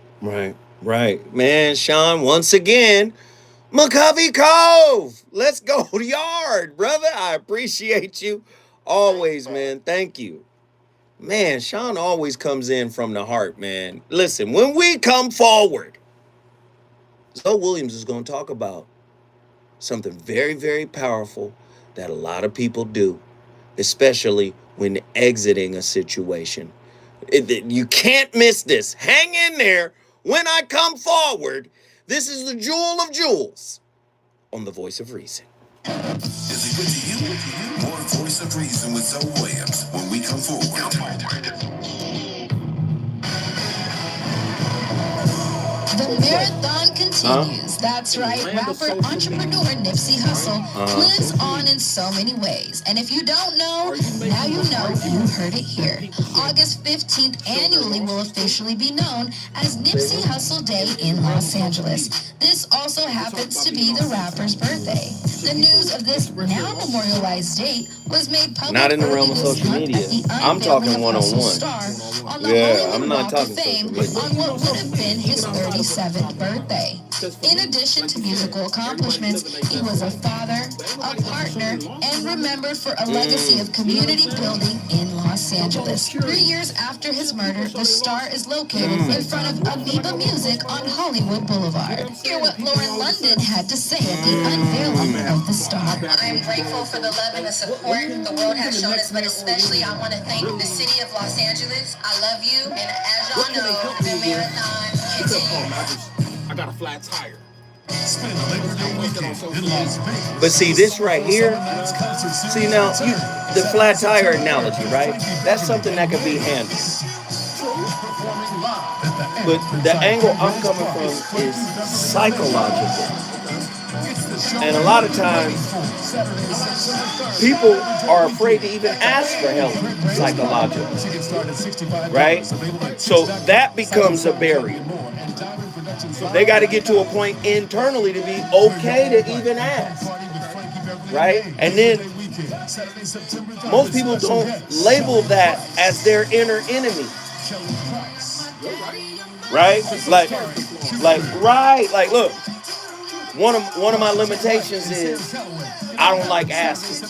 Right. Man, Sean, once again, McCovey Cove. Let's go yard, brother. I appreciate you always, man. Thank you. Man, Sean always comes in from the heart, man. Listen, when we come forward, Zoe Williams is going to talk about something very, very powerful that a lot of people do, especially when exiting a situation. You can't miss this. Hang in there. When I come forward, this is the jewel of jewels on the Voice of Reason. Is it good to you? More Voice of Reason with Zoe Williams when we come forward. The marathon continues. That's right. Rapper, entrepreneur Nipsey Hussle lives on in so many ways. And if you don't know, now you know. You heard it here. August 15th annually will officially be known as Nipsey Hussle Day in Los Angeles. This also happens to be the rapper's birthday. The news of this now memorialized date was made public Not in the realm of social media. I'm talking one-on-one. Yeah, I'm not talking social media. On what would have been his 37th birthday. In addition to musical accomplishments, he was a father, a partner, and remembered for a legacy of community building in Los Angeles. 3 years after his murder, the star is located in front of Amoeba Music on Hollywood Boulevard. Hear what Lauren London had to say at the unveiling of the star. I'm grateful for the love and the support the world has shown us, but especially I want to thank the city of Los Angeles. I love you, and as y'all know, the marathon continues. I got a flat tire. But see, this right here, see now, the flat tire analogy, right? That's something that could be handled. But the angle I'm coming from is psychological. And a lot of times, people are afraid to even ask for help psychologically, right? So that becomes a barrier. They got to get to a point internally to be okay to even ask, right? And then most people don't label that as their inner enemy, right? Like, look, one of my limitations is I don't like asking.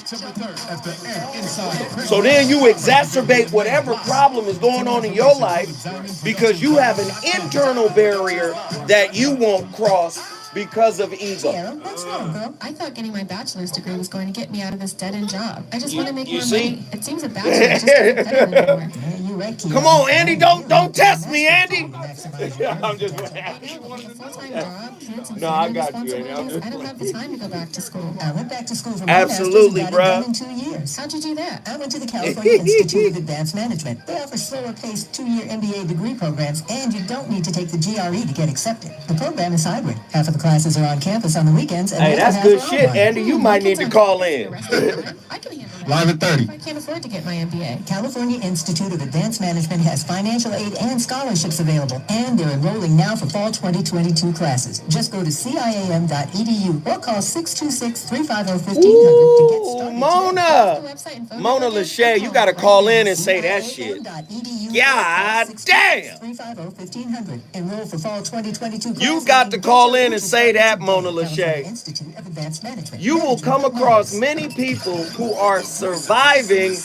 So then you exacerbate whatever problem is going on in your life because you have an internal barrier that you won't cross because of ego. That's not, girl. I thought getting my bachelor's degree was going to get me out of this dead-end job. I just want to make more money. It seems a bachelor's just isn't cutting it anymore. Come on, Andy, don't test me, Andy. I'm just full-time job, kids, and no, I got you, responsibilities. Andy. I don't have the time to go back to school. I went back to school for Absolutely, my bruh. master's and got it done in 2 years. How'd you do that? I went to the California Institute of Advanced Management. They offer slower-paced 2-year MBA degree programs, and you don't need to take the GRE to get accepted. The program is hybrid. Half of the classes are on campus on the weekends, and Hey, the that's other good half are shit, online. Andy. You might need to call in. I can handle that. Live at 30. I can't afford to get my MBA. California Institute of Advanced Management has financial aid and scholarships available, and they're enrolling now for fall 2022 classes. Just go to ciam.edu or call 626-350-1500 to get started. Mona Lachey, you got to call in and say that shit. God damn. 350-1500. Enroll for fall 2022 classes. You got to call in and say that, Mona Lachey. Institute of Advanced Management. You will come across many people who are surviving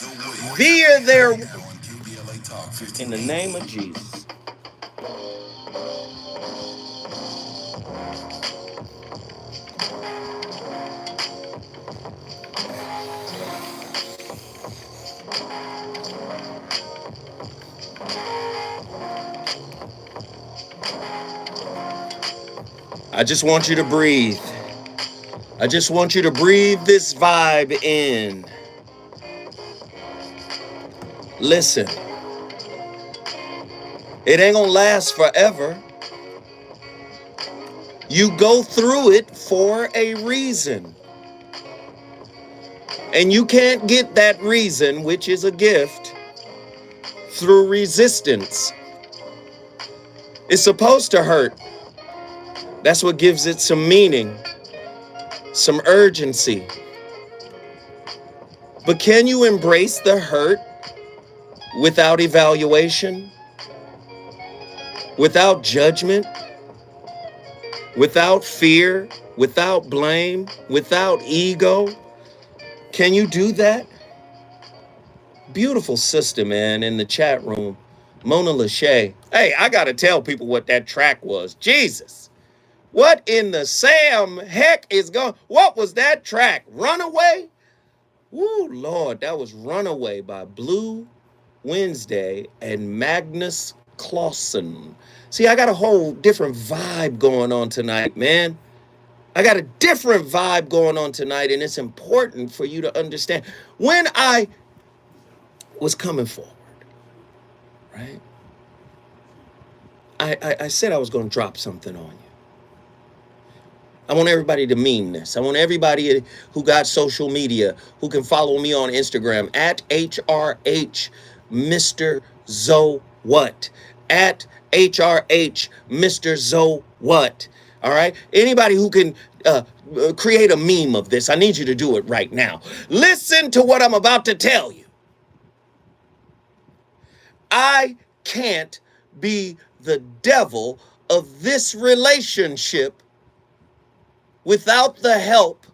via their... In the name of Jesus. I just want you to breathe. I just want you to breathe this vibe in. Listen, it ain't gonna last forever. You go through it for a reason. And you can't get that reason, which is a gift, through resistance. It's supposed to hurt. That's what gives it some meaning, some urgency. But can you embrace the hurt without evaluation, without judgment, without fear, without blame, without ego? Can you do that? Beautiful sister, man, in the chat room, Mona Lachey. Hey, I got to tell people what that track was. Jesus. What in the Sam heck is going? What was that track? Runaway? Woo, Lord, that was Runaway by Blue Wednesday and Magnus Clausen. See, I got a whole different vibe going on tonight, man. I got a different vibe going on tonight, and it's important for you to understand. When I was coming forward, right? I said I was going to drop something on you. I want everybody to mean this. I want everybody who got social media, who can follow me on Instagram at HRH Mr. Zo What. At HRH Mr. Zo What. All right? Anybody who can create a meme of this, I need you to do it right now. Listen to what I'm about to tell you. I can't be the devil of this relationship without the help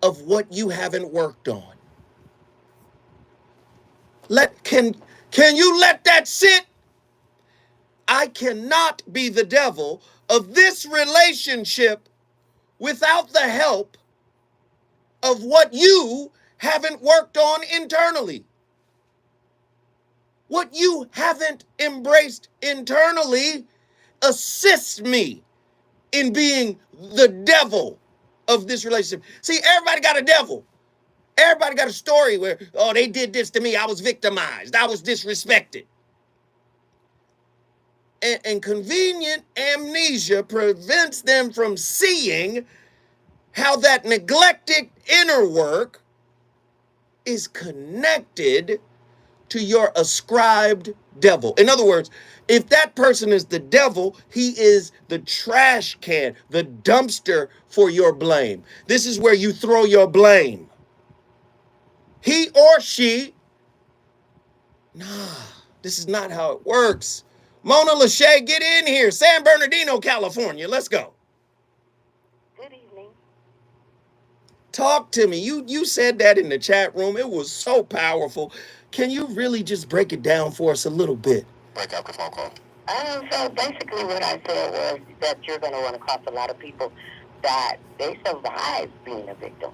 of what you haven't worked on. Can you let that sit? I cannot be the devil of this relationship without the help of what you haven't worked on internally. What you haven't embraced internally assists me in being the devil of this relationship. See, everybody got a devil. Everybody got a story where, oh, they did this to me. I was victimized. I was disrespected. And convenient amnesia prevents them from seeing how that neglected inner work is connected to your ascribed devil. In other words, if that person is the devil, he is the trash can, the dumpster for your blame. This is where you throw your blame. He or she, this is not how it works. Mona Lachey, get in here. San Bernardino, California. Let's go. Good evening. Talk to me. You said that in the chat room. It was so powerful. Can you really just break it down for us a little bit? Break out the phone call. So basically what I said was that you're going to run across a lot of people that they survive being a victim.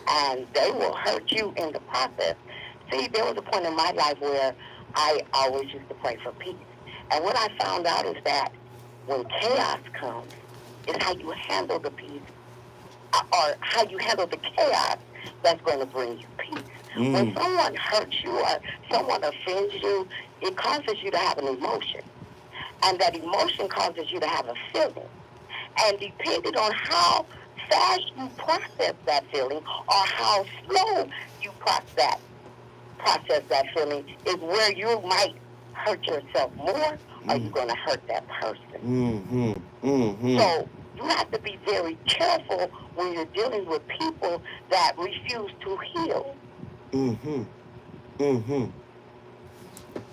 And they will hurt you in the process. See, there was a point in my life where I always used to pray for peace. And what I found out is that when chaos comes, it's how you handle the peace or how you handle the chaos that's going to bring you peace. When someone hurts you or someone offends you, it causes you to have an emotion. And that emotion causes you to have a feeling. And depending on how fast you process that feeling or how slow you process that feeling is where you might hurt yourself more or you're going to hurt that person. So you have to be very careful when you're dealing with people that refuse to heal.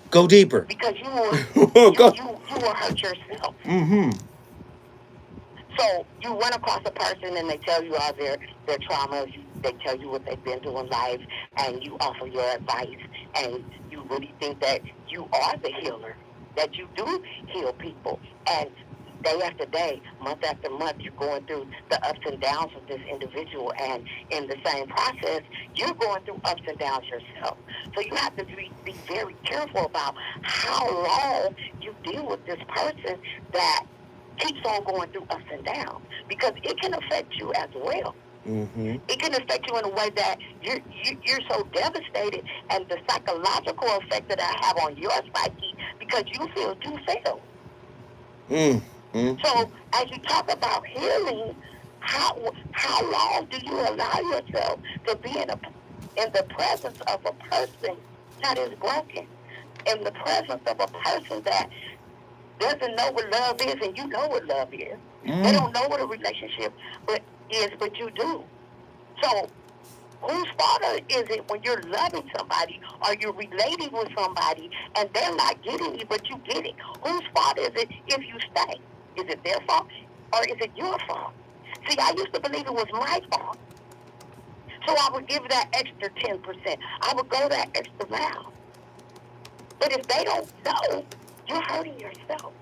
Go deeper. Because you will hurt yourself. So you run across a person and they tell you all their traumas, they tell you what they've been through in life, and you offer your advice, and you really think that you are the healer, that you do heal people. And day after day, month after month, you're going through the ups and downs of this individual, and in the same process, you're going through ups and downs yourself. So you have to be very careful about how long you deal with this person that keeps on going through ups and downs, because it can affect you as well. Mm-hmm. It can affect you in a way that you're so devastated, and the psychological effect that I have on your psyche because you failed. Mm-hmm. So as you talk about healing, how long do you allow yourself to be in the presence of a person that is broken, in the presence of a person that doesn't know what love is, and you know what love is. They don't know what a relationship is, but you do. So whose fault is it when you're loving somebody or you're relating with somebody and they're not getting you, but you get it? Whose fault is it if you stay? Is it their fault or is it your fault? See, I used to believe it was my fault. So I would give that extra 10%. I would go that extra mile. But if they don't know, you're hurting yourself.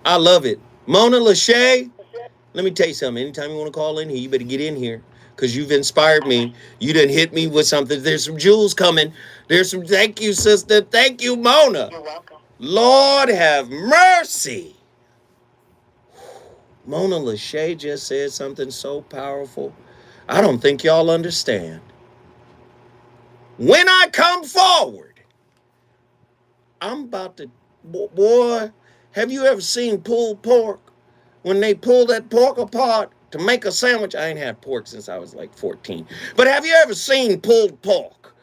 I love it. Mona Lachey, let me tell you something. Anytime you want to call in here, you better get in here because you've inspired me. You done hit me with something. There's some jewels coming. Thank you, sister. Thank you, Mona. You're welcome. Lord have mercy. Mona Lachey just said something so powerful. I don't think y'all understand. When I come forward, I'm about to, boy, have you ever seen pulled pork? When they pull that pork apart to make a sandwich, I ain't had pork since I was like 14. But have you ever seen pulled pork?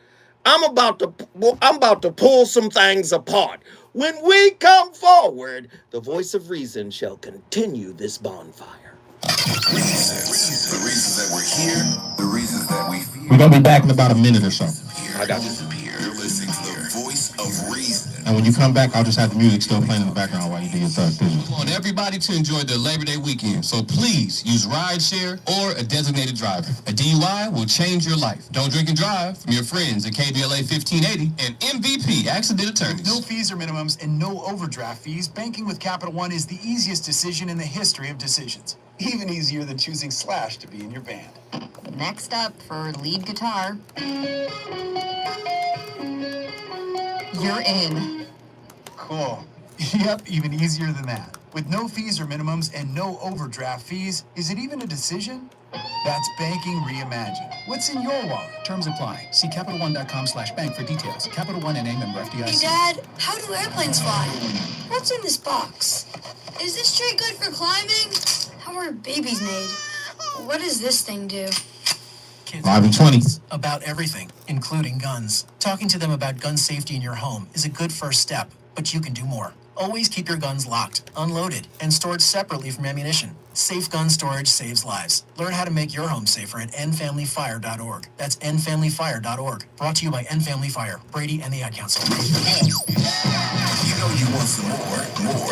I'm about to pull some things apart. When we come forward, the voice of reason shall continue this bonfire. Reasons. The reasons that we're here, the reasons that we feel. We're going to be back in about a minute or so. I got you. You're listening to the voice of reason. And when you come back, I'll just have the music still playing in the background while you do your third vision. I want everybody to enjoy the Labor Day weekend, so please use rideshare or a designated driver. A DUI will change your life. Don't drink and drive from your friends at KBLA 1580 and MVP Accident Attorneys. No fees or minimums and no overdraft fees, banking with Capital One is the easiest decision in the history of decisions. Even easier than choosing Slash to be in your band. Next up for lead guitar. You're in. Cool. Yep, even easier than that. With no fees or minimums and no overdraft fees, is it even a decision? That's banking reimagined. What's in your wallet? Terms apply. See CapitalOne.com/bank for details. Capital One and a member FDIC. Hey, Dad, how do airplanes fly? What's in this box? Is this tree good for climbing? How are babies made? What does this thing do? Kids 5 and 20. about everything, including guns. Talking to them about gun safety in your home is a good first step, but you can do more. Always keep your guns locked, unloaded, and stored separately from ammunition. Safe gun storage saves lives. Learn how to make your home safer at endfamilyfire.org. That's endfamilyfire.org. Brought to you by End Family Fire, Brady, and the Ad Council. You know you want some more.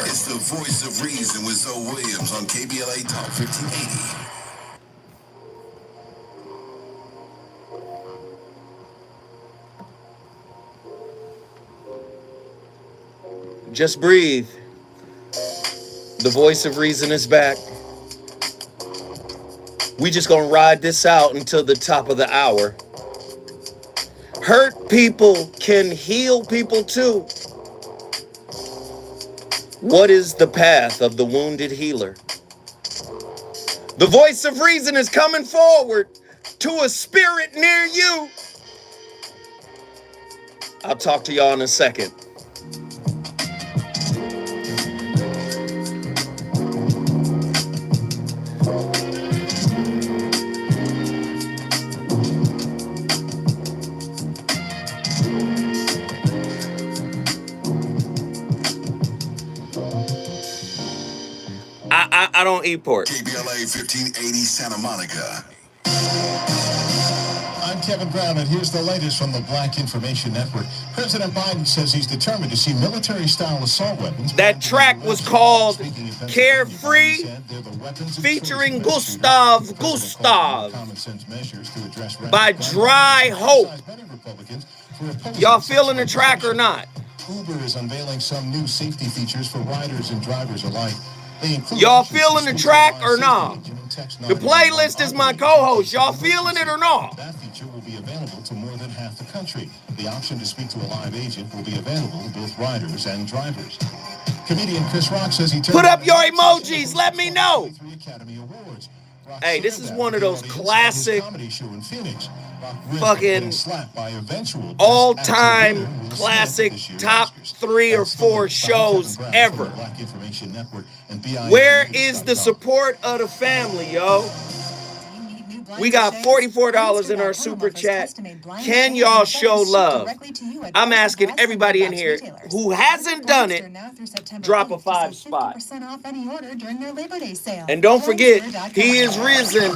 It's the voice of reason with Zoe Williams on KBLA Talk 1580. Just breathe. The voice of reason is back. We just gonna ride this out until the top of the hour. Hurt people can heal people too. What is the path of the wounded healer? The voice of reason is coming forward to a spirit near you. I'll talk to y'all in a second. I don't eat pork. KBLA 1580 Santa Monica. I'm Kevin Brown, and here's the latest from the Black Information Network. President Biden says he's determined to see military-style assault weapons. That track was called Carefree, featuring Gustav by Dry Hope. Y'all feeling the track or not? Uber is unveiling some new safety features for riders and drivers alike. Y'all feeling the track or not? The playlist is my co-host. Y'all feeling it or not? That feature will be available to more than half the country. The option to speak to a live agent will be available to both riders and drivers. Comedian Chris Rock says he put up your emojis. Let me know. Hey, this is one of those classic fucking all-time classic top 3 or 4 shows ever. Where is the support of the family, yo? We got $44 in our super chat. Can y'all show love? I'm asking everybody in here who hasn't done it, drop a 5 spot. And don't forget, he is risen.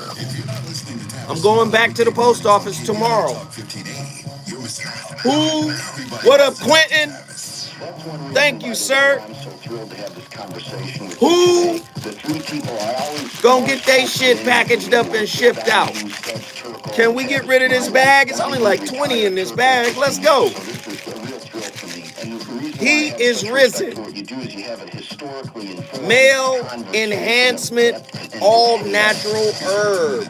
I'm going back to the post office tomorrow. Who? What up, Quentin? Thank you, sir. Who gonna get they shit packaged up and shipped out? Can we get rid of this bag? It's only like 20 in this bag. Let's go. He is risen. Male enhancement all natural herb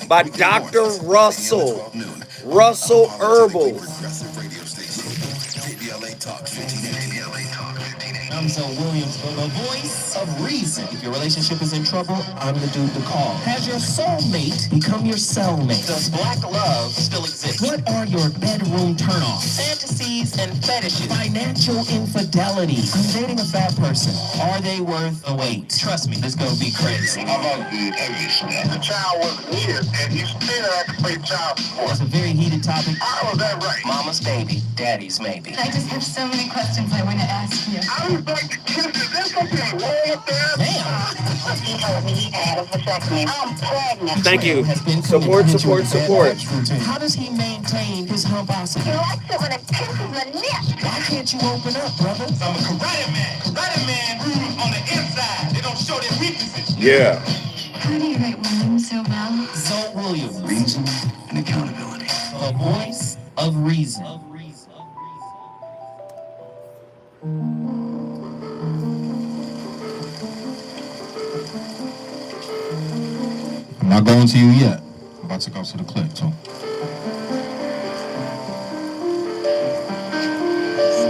by Dr. Russell. Russell Herbals. I'm Zell Williams, the voice of reason. If your relationship is in trouble, I'm the dude to call. Has your soulmate become your cellmate? Does black love still exist? What are your bedroom turnoffs? Fantasies and fetishes. Financial infidelity. I'm dating a fat person. Are they worth the wait? Trust me, this gonna be crazy. How about the heavy stuff? The child wasn't here, and you still have to pay child support. It's a very heated topic. How is that right? Mama's baby, daddy's maybe. I just have so many questions I want to ask you. I would like to kiss you. There's something wrong with that. He told me he had a vasectomy. I'm pregnant. Thank you. Support, support, support. How does he maintain his humposity? He likes it when it kisses the nip. Why can't you open up, brother? I'm a karate man. Karate man rules on the inside. They don't show their weaknesses. Yeah. How do you write Williams so well? Zell Williams. Reason and accountability. The voice of reason. I'm not going to you yet. I'm about to go to the clip, so.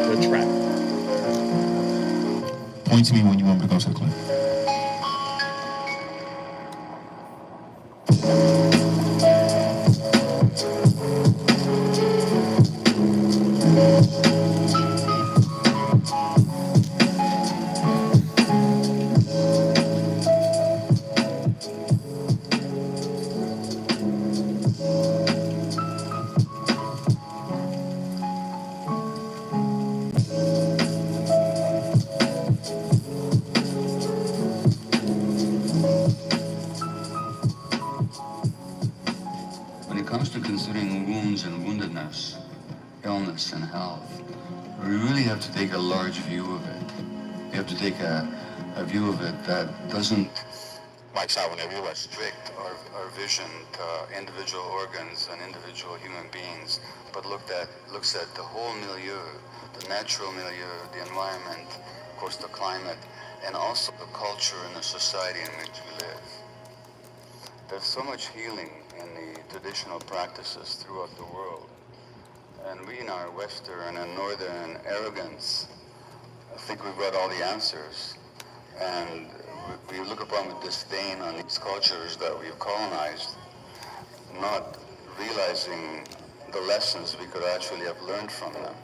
The track. Point to me when you want me to go to the clip. When it comes to considering wounds and woundedness, illness and health, we really have to take a large view of it. We have to take a view of it that doesn't restrict our vision to individual organs and individual human beings, but looks at the whole milieu, the natural milieu, the environment, of course the climate, and also the culture and the society in which we live. There's so much healing in the traditional practices throughout the world. And we in our Western and Northern arrogance think we've got all the answers. And we look upon with disdain on these cultures that we've colonized, not realizing the lessons we could actually have learned from them.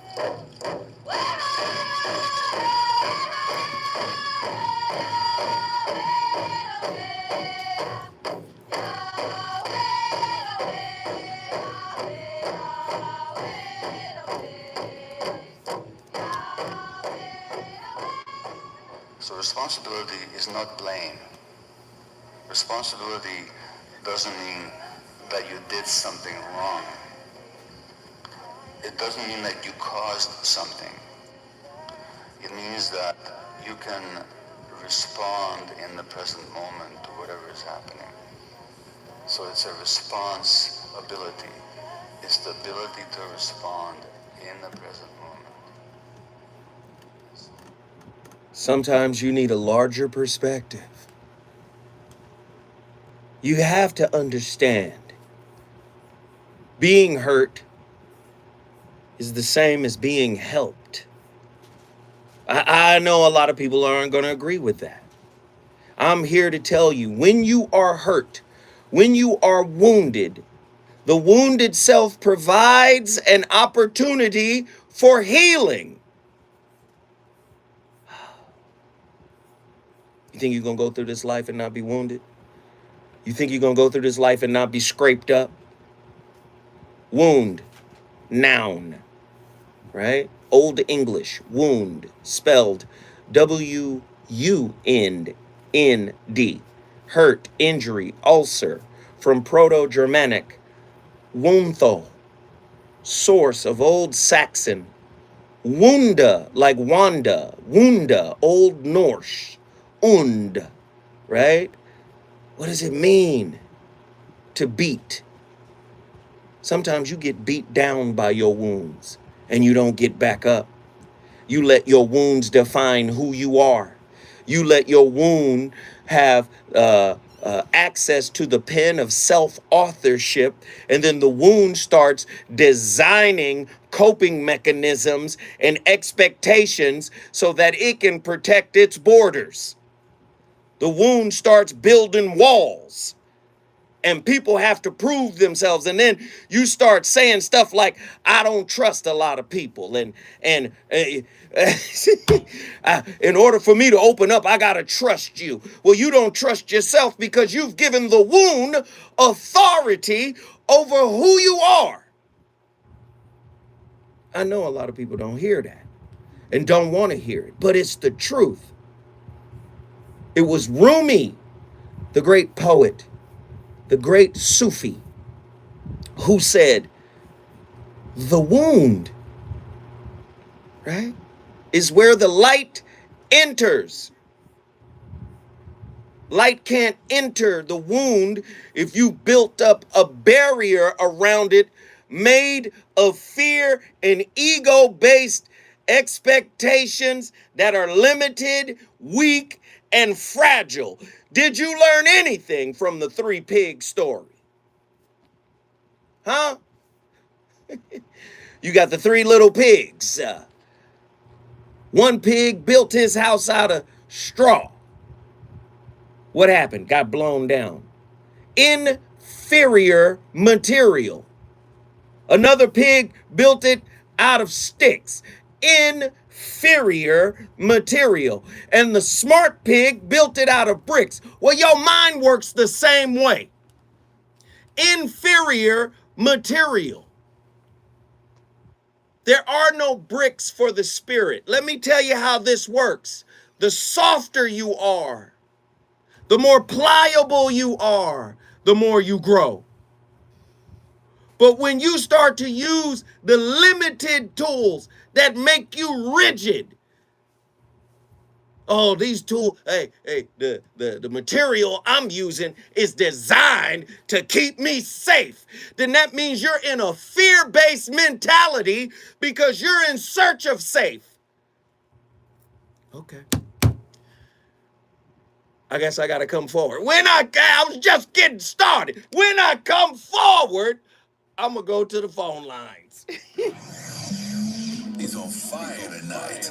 So responsibility is not blame. Responsibility doesn't mean that you did something wrong. It doesn't mean that you caused something. It means that you can respond in the present moment to whatever is happening. So it's a response ability. It's the ability to respond in the present moment. Sometimes you need a larger perspective. You have to understand being hurt is the same as being helped. I know a lot of people aren't going to agree with that. I'm here to tell you, when you are hurt, when you are wounded, the wounded self provides an opportunity for healing. You think you're going to go through this life and not be wounded? You think you're going to go through this life and not be scraped up? Wound, noun, right? Old English, wound, spelled W-U-N-D. Hurt, injury, ulcer, from Proto-Germanic, wuntho, source of Old Saxon, wunda, like Wanda, wunda, Old Norse, und, right? What does it mean to beat? Sometimes you get beat down by your wounds and you don't get back up. You let your wounds define who you are. You let your wound have access to the pen of self-authorship, and then the wound starts designing coping mechanisms and expectations so that it can protect its borders. The wound starts building walls, and people have to prove themselves. And then you start saying stuff like, I don't trust a lot of people. And in order for me to open up, I got to trust you. Well, you don't trust yourself because you've given the wound authority over who you are. I know a lot of people don't hear that and don't want to hear it, but it's the truth. It was Rumi, the great poet, the great Sufi, who said, the wound, right, is where the light enters. Light can't enter the wound if you built up a barrier around it made of fear and ego-based expectations that are limited, weak, and fragile. Did you learn anything from the three pig story? Huh? You got the three little pigs. One pig built his house out of straw. What happened? Got blown down. Inferior material. Another pig built it out of sticks. Inferior material. And the smart pig built it out of bricks. Well, your mind works the same way. Inferior material. There are no bricks for the spirit. Let me tell you how this works. The softer you are, the more pliable you are, the more you grow. But when you start to use the limited tools that make you rigid, oh, these tools, the material I'm using is designed to keep me safe. Then that means you're in a fear-based mentality because you're in search of safe. Okay. I guess I got to come forward. I was just getting started. When I come forward, I'm going to go to the phone lines. He's on fire tonight.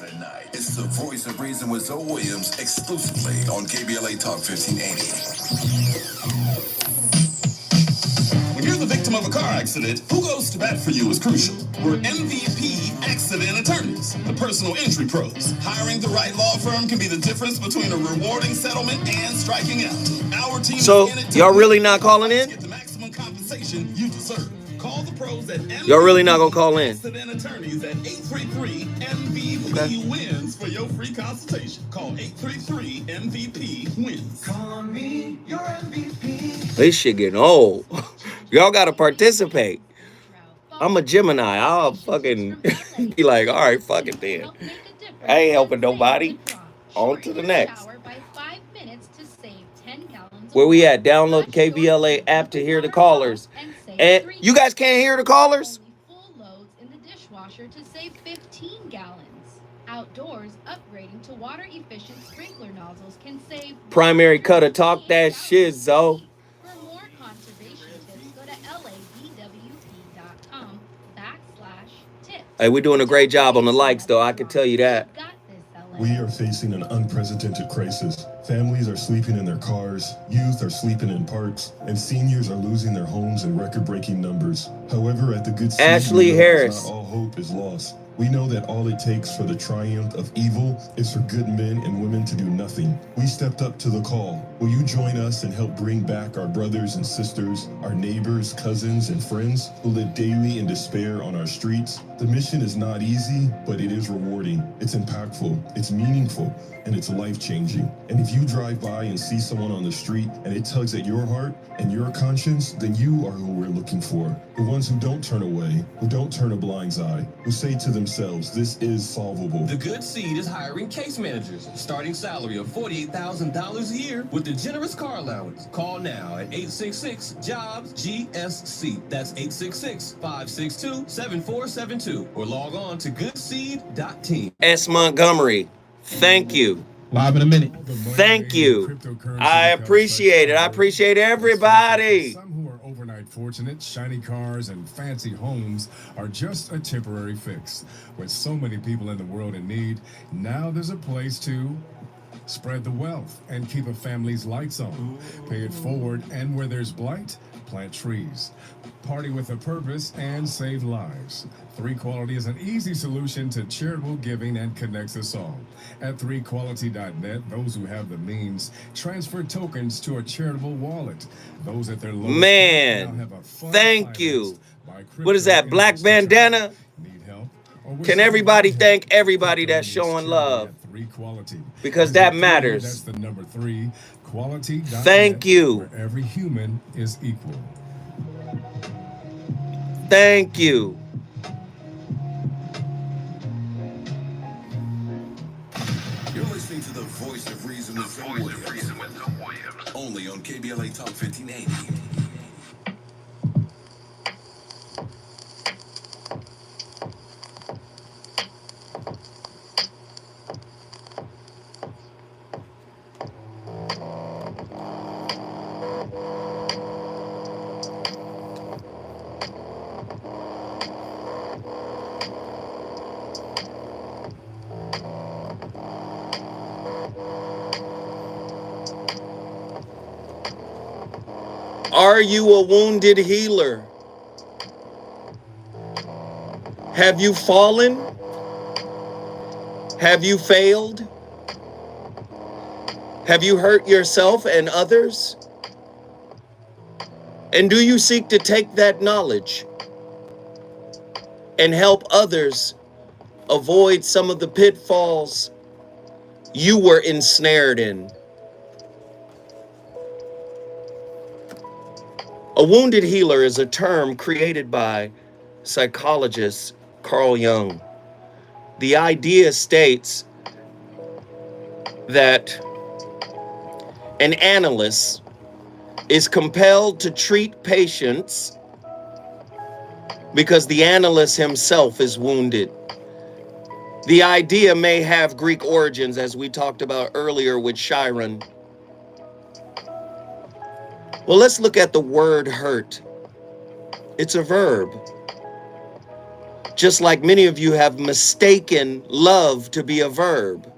It's the Voice of Reason with Zoe Williams exclusively on KBLA Talk 1580. When you're the victim of a car accident, who goes to bat for you is crucial. We're MVP accident attorneys, the personal injury pros. Hiring the right law firm can be the difference between a rewarding settlement and striking out. Our team so, is in it y'all really not calling in? Get the maximum compensation you deserve. Call the pros at MVP Y'all really not gonna call in? Accident attorneys at 833-MVP-WINS for your free consultation. Call 833-MVP-WINS. Call me your MVP. This shit getting old. Y'all gotta participate. I'm a Gemini. I'll fucking be like, all right, fuck it then. I ain't helping nobody. On to the next. Where we at? Download the KBLA app to hear the callers. And you guys can't hear the callers? Outdoors, upgrading to water-efficient sprinkler nozzles can save... Primary cutter, talk that shit, Zo. For more conservation tips, go to ladwp.com/tips. Hey, we're doing a great job on the likes, though. I can tell you that. We are facing an unprecedented crisis. Families are sleeping in their cars, youth are sleeping in parks, and seniors are losing their homes in record-breaking numbers. However, at the Good Seed, Ashley we know Harris. not all hope is lost. We know that all it takes for the triumph of evil is for good men and women to do nothing. We stepped up to the call. Will you join us and help bring back our brothers and sisters, our neighbors, cousins, and friends who live daily in despair on our streets? The mission is not easy, but it is rewarding. It's impactful, it's meaningful, and it's life-changing. And if you drive by and see someone on the street and it tugs at your heart and your conscience, then you are who we're looking for. The ones who don't turn away, who don't turn a blind eye, who say to themselves, this is solvable. The Good Seed is hiring case managers, starting salary of $48,000 a year with a generous car allowance. Call now at 866-JOBS-GSC. That's 866-562-7472. Or log on to goodseed.team. S. Montgomery, thank you. Live in a minute. Thank you. I appreciate it. I appreciate everybody. Some who are overnight fortunate, shiny cars and fancy homes are just a temporary fix. With so many people in the world in need, now there's a place to spread the wealth and keep a family's lights on. Pay it forward, and where there's blight, plant trees. Party with a purpose and save lives. 3Quality is an easy solution to charitable giving and connects us all. At 3quality.net, those who have the means transfer tokens to a charitable wallet. Those at their lowest Man, now have a fund thank you. financed by What is that, Black Bandana? Need help? Or wish Can to everybody help? thank everybody that's showing love? 3Quality. Because Visit that 3, matters. That's the number 3, quality.net, Thank you. where every human is equal. Thank you. You're listening to the Voice of Reason with Phil Williams. Only on KBLA Talk 1580. Are you a wounded healer? Have you fallen? Have you failed? Have you hurt yourself and others? And do you seek to take that knowledge and help others avoid some of the pitfalls you were ensnared in? A wounded healer is a term created by psychologist Carl Jung. The idea states that an analyst is compelled to treat patients because the analyst himself is wounded. The idea may have Greek origins, as we talked about earlier with Chiron. Well, let's look at the word hurt. It's a verb. Just like many of you have mistaken love to be a verb.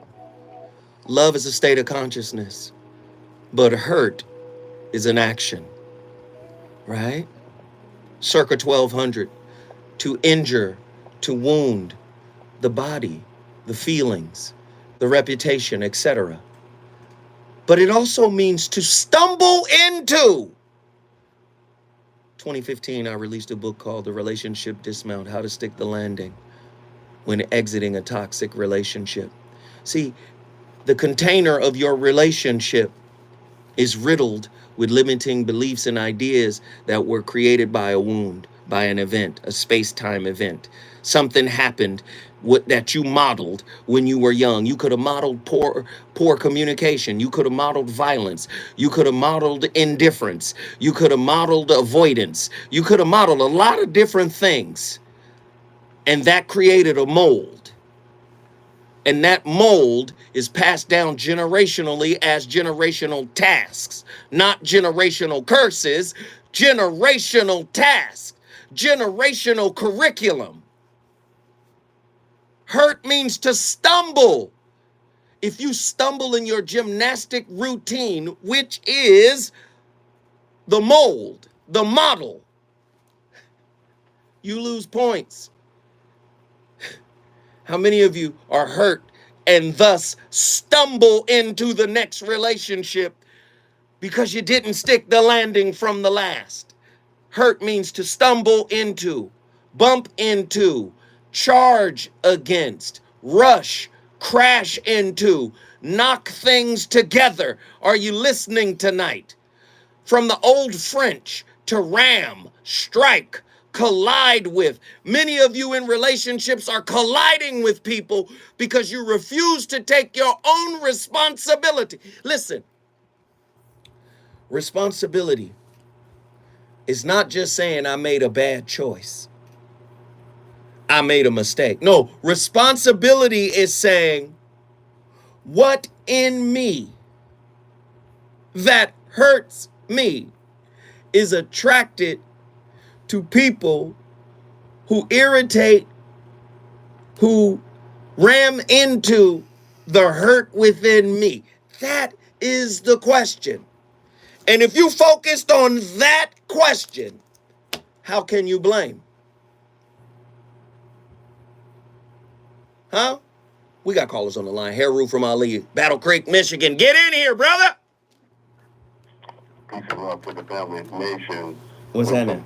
Love is a state of consciousness, but hurt is an action, right? Circa 1200, to injure, to wound the body, the feelings, the reputation, etc. But it also means to stumble into. 2015, I released a book called The Relationship Dismount, How to Stick the Landing When Exiting a Toxic Relationship. See, the container of your relationship is riddled with limiting beliefs and ideas that were created by a wound, by an event, a space-time event. Something happened that you modeled when you were young. You could have modeled poor communication. You could have modeled violence. You could have modeled indifference. You could have modeled avoidance. You could have modeled a lot of different things. And that created a mold. And that mold is passed down generationally as generational tasks, not generational curses, generational tasks, generational curriculum. Hurt means to stumble. If you stumble in your gymnastic routine, which is the mold, the model, you lose points. How many of you are hurt and thus stumble into the next relationship because you didn't stick the landing from the last? Hurt means to stumble into, bump into, charge against, rush, crash into, knock things together. Are you listening tonight? From the old French, to ram, strike, collide with. Many of you in relationships are colliding with people because you refuse to take your own responsibility. Listen, responsibility is not just saying I made a bad choice, I made a mistake. No, responsibility is saying what in me that hurts me is attracted to people who irritate, who ram into the hurt within me. That is the question. And if you focused on that question, how can you blame? Huh? We got callers on the line. Haru from Ali, Battle Creek, Michigan. Get in here, brother. Peace and love to the family nation. What's happening?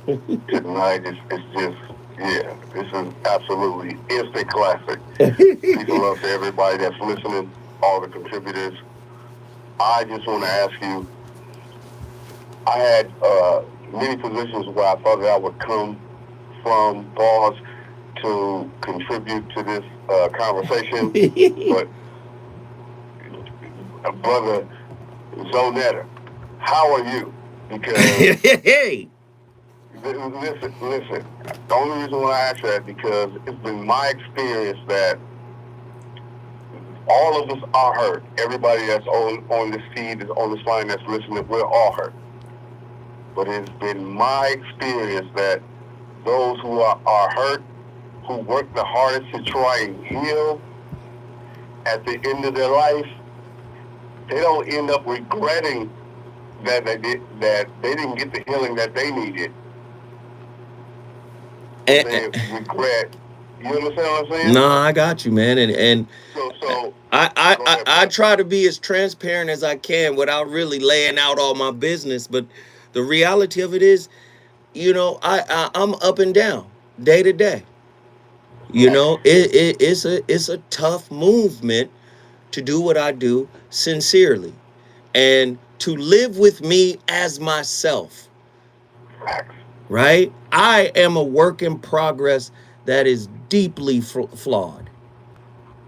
Tonight it's just, yeah, this is absolutely instant classic. Peace and love to everybody that's listening, all the contributors. I just want to ask you, I had many positions where I thought that I would come from bars to contribute to this conversation, but brother Zonetta, how are you? Because listen, the only reason why I ask that because it's been my experience that all of us are hurt. Everybody that's on this feed, is on this line that's listening, we're all hurt. But it's been my experience that those who are hurt, who work the hardest to try and heal, at the end of their life, they don't end up regretting that they didn't get the healing that they needed. They regret. You understand what I'm saying? No, I got you, man. And so I try to be as transparent as I can without really laying out all my business. But the reality of it is, you know, I'm up and down day to day. You know, it's a tough movement to do what I do sincerely and to live with me as myself. Right? I am a work in progress that is deeply flawed.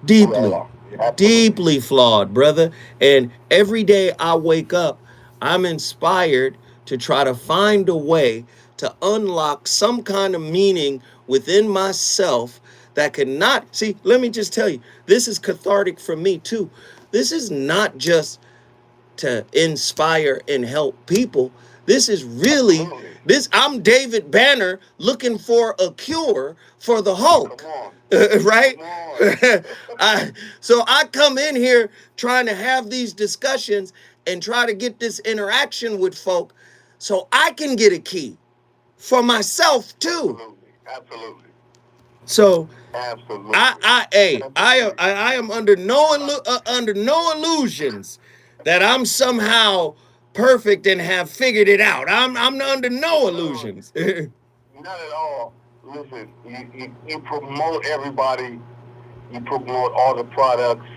Deeply flawed, brother. And every day I wake up, I'm inspired to try to find a way to unlock some kind of meaning within myself that cannot see. Let me just tell you, this is cathartic for me too. This is not just to inspire and help people. This is really I'm David Banner looking for a cure for the Hulk. Right? So I come in here trying to have these discussions and try to get this interaction with folk so I can get a key for myself too. Absolutely. So I am under no illusions that I'm somehow perfect and have figured it out. I'm under no illusions. Not at all. Listen, you promote everybody. You promote all the products.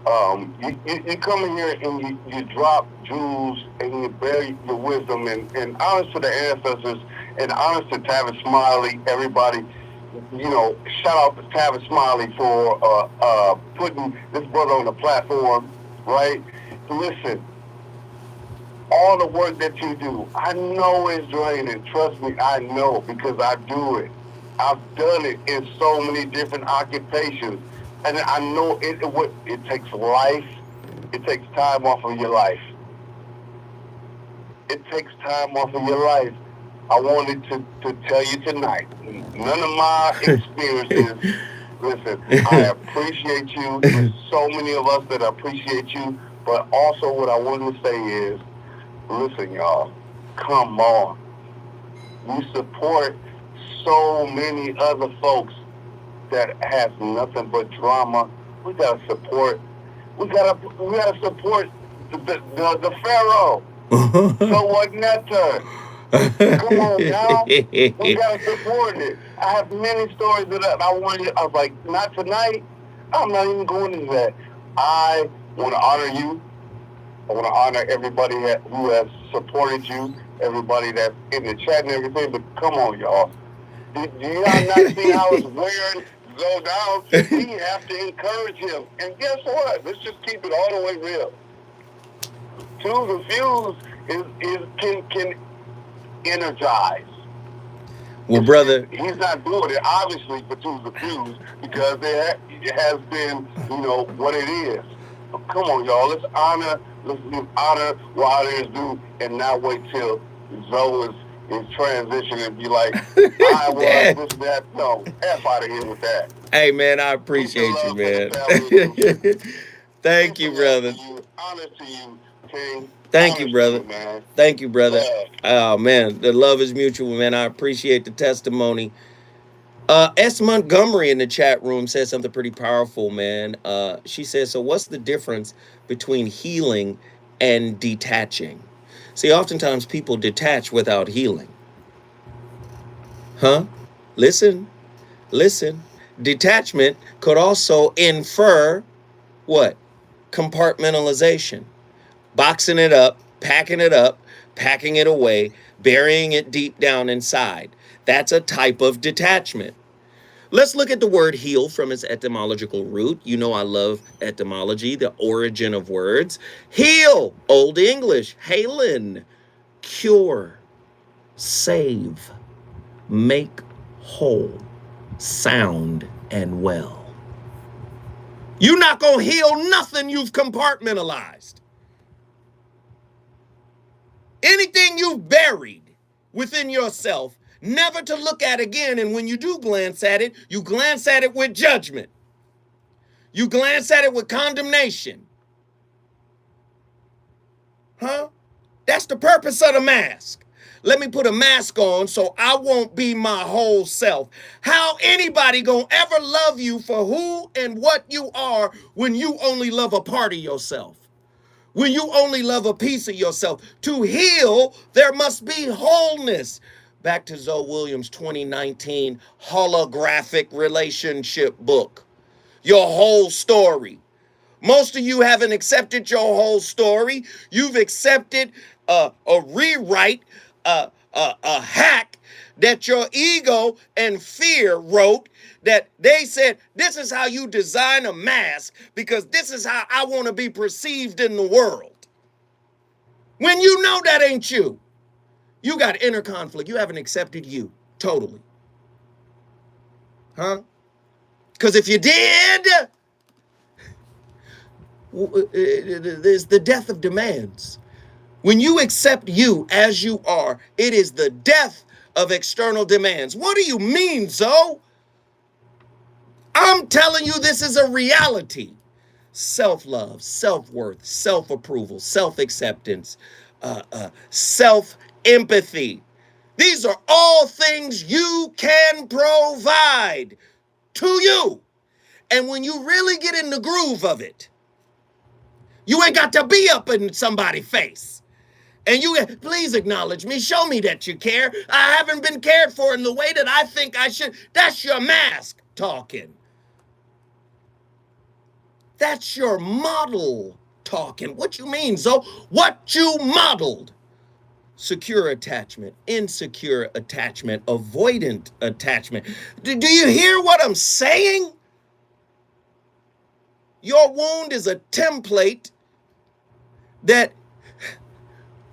You come in here and you drop jewels and you bury your wisdom and honest to the ancestors and honest to Tavis Smiley, everybody. You know, shout out to Tavis Smiley for putting this brother on the platform, right? Listen, all the work that you do, I know it's draining. Trust me, I know because I do it. I've done it in so many different occupations. And I know it takes life. It takes time off of your life. It takes time off of your life. I wanted to tell you tonight, none of my experiences, listen, I appreciate you. There's so many of us that appreciate you. But also what I want to say is, listen, y'all, come on. We support so many other folks that has nothing but drama. We gotta support. We gotta support the Pharaoh. So what netter? Come on now. We gotta support it. I have many stories that I wanted. I was like, not tonight. I'm not even going into that. I want to honor you. I want to honor everybody who has supported you, everybody that's in the chat and everything. But come on, y'all. Do y'all not see how it's wearing go down? We have to encourage him. And guess what? Let's just keep it all the way real. To refuse can energize. Well, brother, he's not doing it obviously for Tools Refuse because it has been, what it is. So come on, y'all. Let's give honor while it is due, and not wait till Zoe is transitioning and be like, I was this, that. No, F out of here with that. Hey, man, I appreciate you, man. Thank you, brother. Honor to you, King. Thank you, brother. Thank you, brother. Oh, man, the love is mutual, man. I appreciate the testimony. S. Montgomery in the chat room says something pretty powerful, man. She says, so what's the difference between healing and detaching? See, oftentimes people detach without healing. Huh? Listen. Detachment could also infer what? Compartmentalization. Boxing it up, packing it away, burying it deep down inside. That's a type of detachment. Let's look at the word heal from its etymological root. You know I love etymology, the origin of words. Heal, Old English, halen, cure, save, make whole, sound, and well. You're not going to heal nothing you've compartmentalized. Anything you've buried within yourself, never to look at again. And when you do glance at it, you glance at it with judgment. You glance at it with condemnation. Huh? That's the purpose of the mask. Let me put a mask on so I won't be my whole self. How anybody gonna ever love you for who and what you are when you only love a part of yourself? When you only love a piece of yourself? To heal, there must be wholeness. Back to Zoe Williams' 2019 holographic relationship book. Your whole story. Most of you haven't accepted your whole story. You've accepted a rewrite, a hack that your ego and fear wrote, that they said, this is how you design a mask because this is how I want to be perceived in the world. When you know that ain't you. You got inner conflict. You haven't accepted you totally. Huh? Because if you did, there's the death of demands. When you accept you as you are, it is the death of external demands. What do you mean, Zoe? I'm telling you, this is a reality. Self-love, self-worth, self-approval, self-acceptance, self-empathy. These are all things you can provide to you. And when you really get in the groove of it, you ain't got to be up in somebody's face. And you, please acknowledge me. Show me that you care. I haven't been cared for in the way that I think I should. That's your mask talking. That's your model talking. What you mean, Zoe? What you modeled. Secure attachment, insecure attachment, avoidant attachment. Do you hear what I'm saying? Your wound is a template that,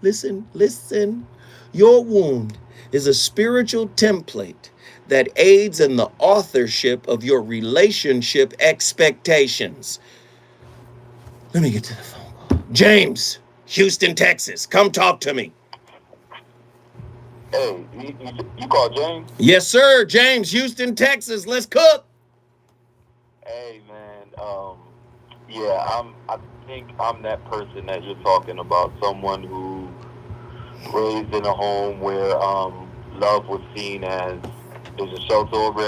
listen, your wound is a spiritual template that aids in the authorship of your relationship expectations. Let me get to the phone call. James, Houston, Texas, come talk to me. Hey, you called James? Yes, sir. James, Houston, Texas. Let's cook. Hey, man. I think I'm that person that you're talking about. Someone who raised in a home where love was seen as there's a shelter over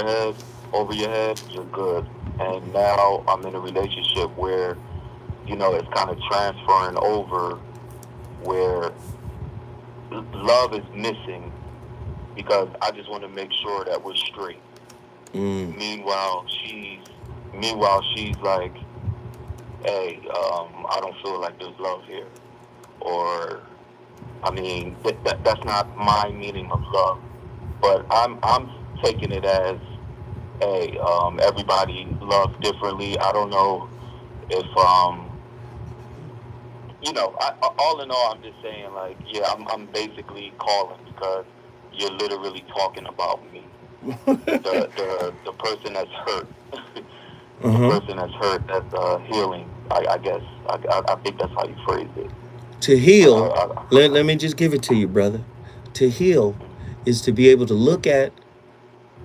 your head, you're good. And now I'm in a relationship where, it's kind of transferring over, where love is missing because I just want to make sure that we're straight. Meanwhile, she's like, hey, I don't feel like there's love here. Or, that's not my meaning of love. But I'm taking it as, hey, everybody loves differently. I don't know if, all in all, I'm just saying, like, yeah, I'm basically calling because you're literally talking about me. The person that's hurt. The person that's hurt, that's healing, I guess. I think that's how you phrase it. To heal, let me just give it to you, brother. To heal is to be able to look at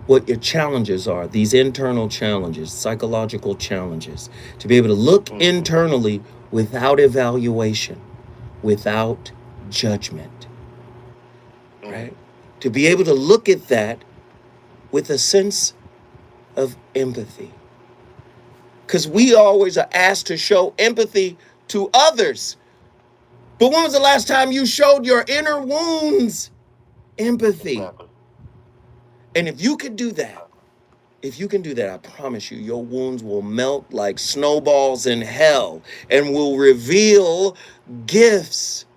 what your challenges are, these internal challenges, psychological challenges, to be able to look internally without evaluation, without judgment, right? To be able to look at that with a sense of empathy. Because we always are asked to show empathy to others. But when was the last time you showed your inner wounds empathy? And if you can do that, I promise you, your wounds will melt like snowballs in hell and will reveal gifts,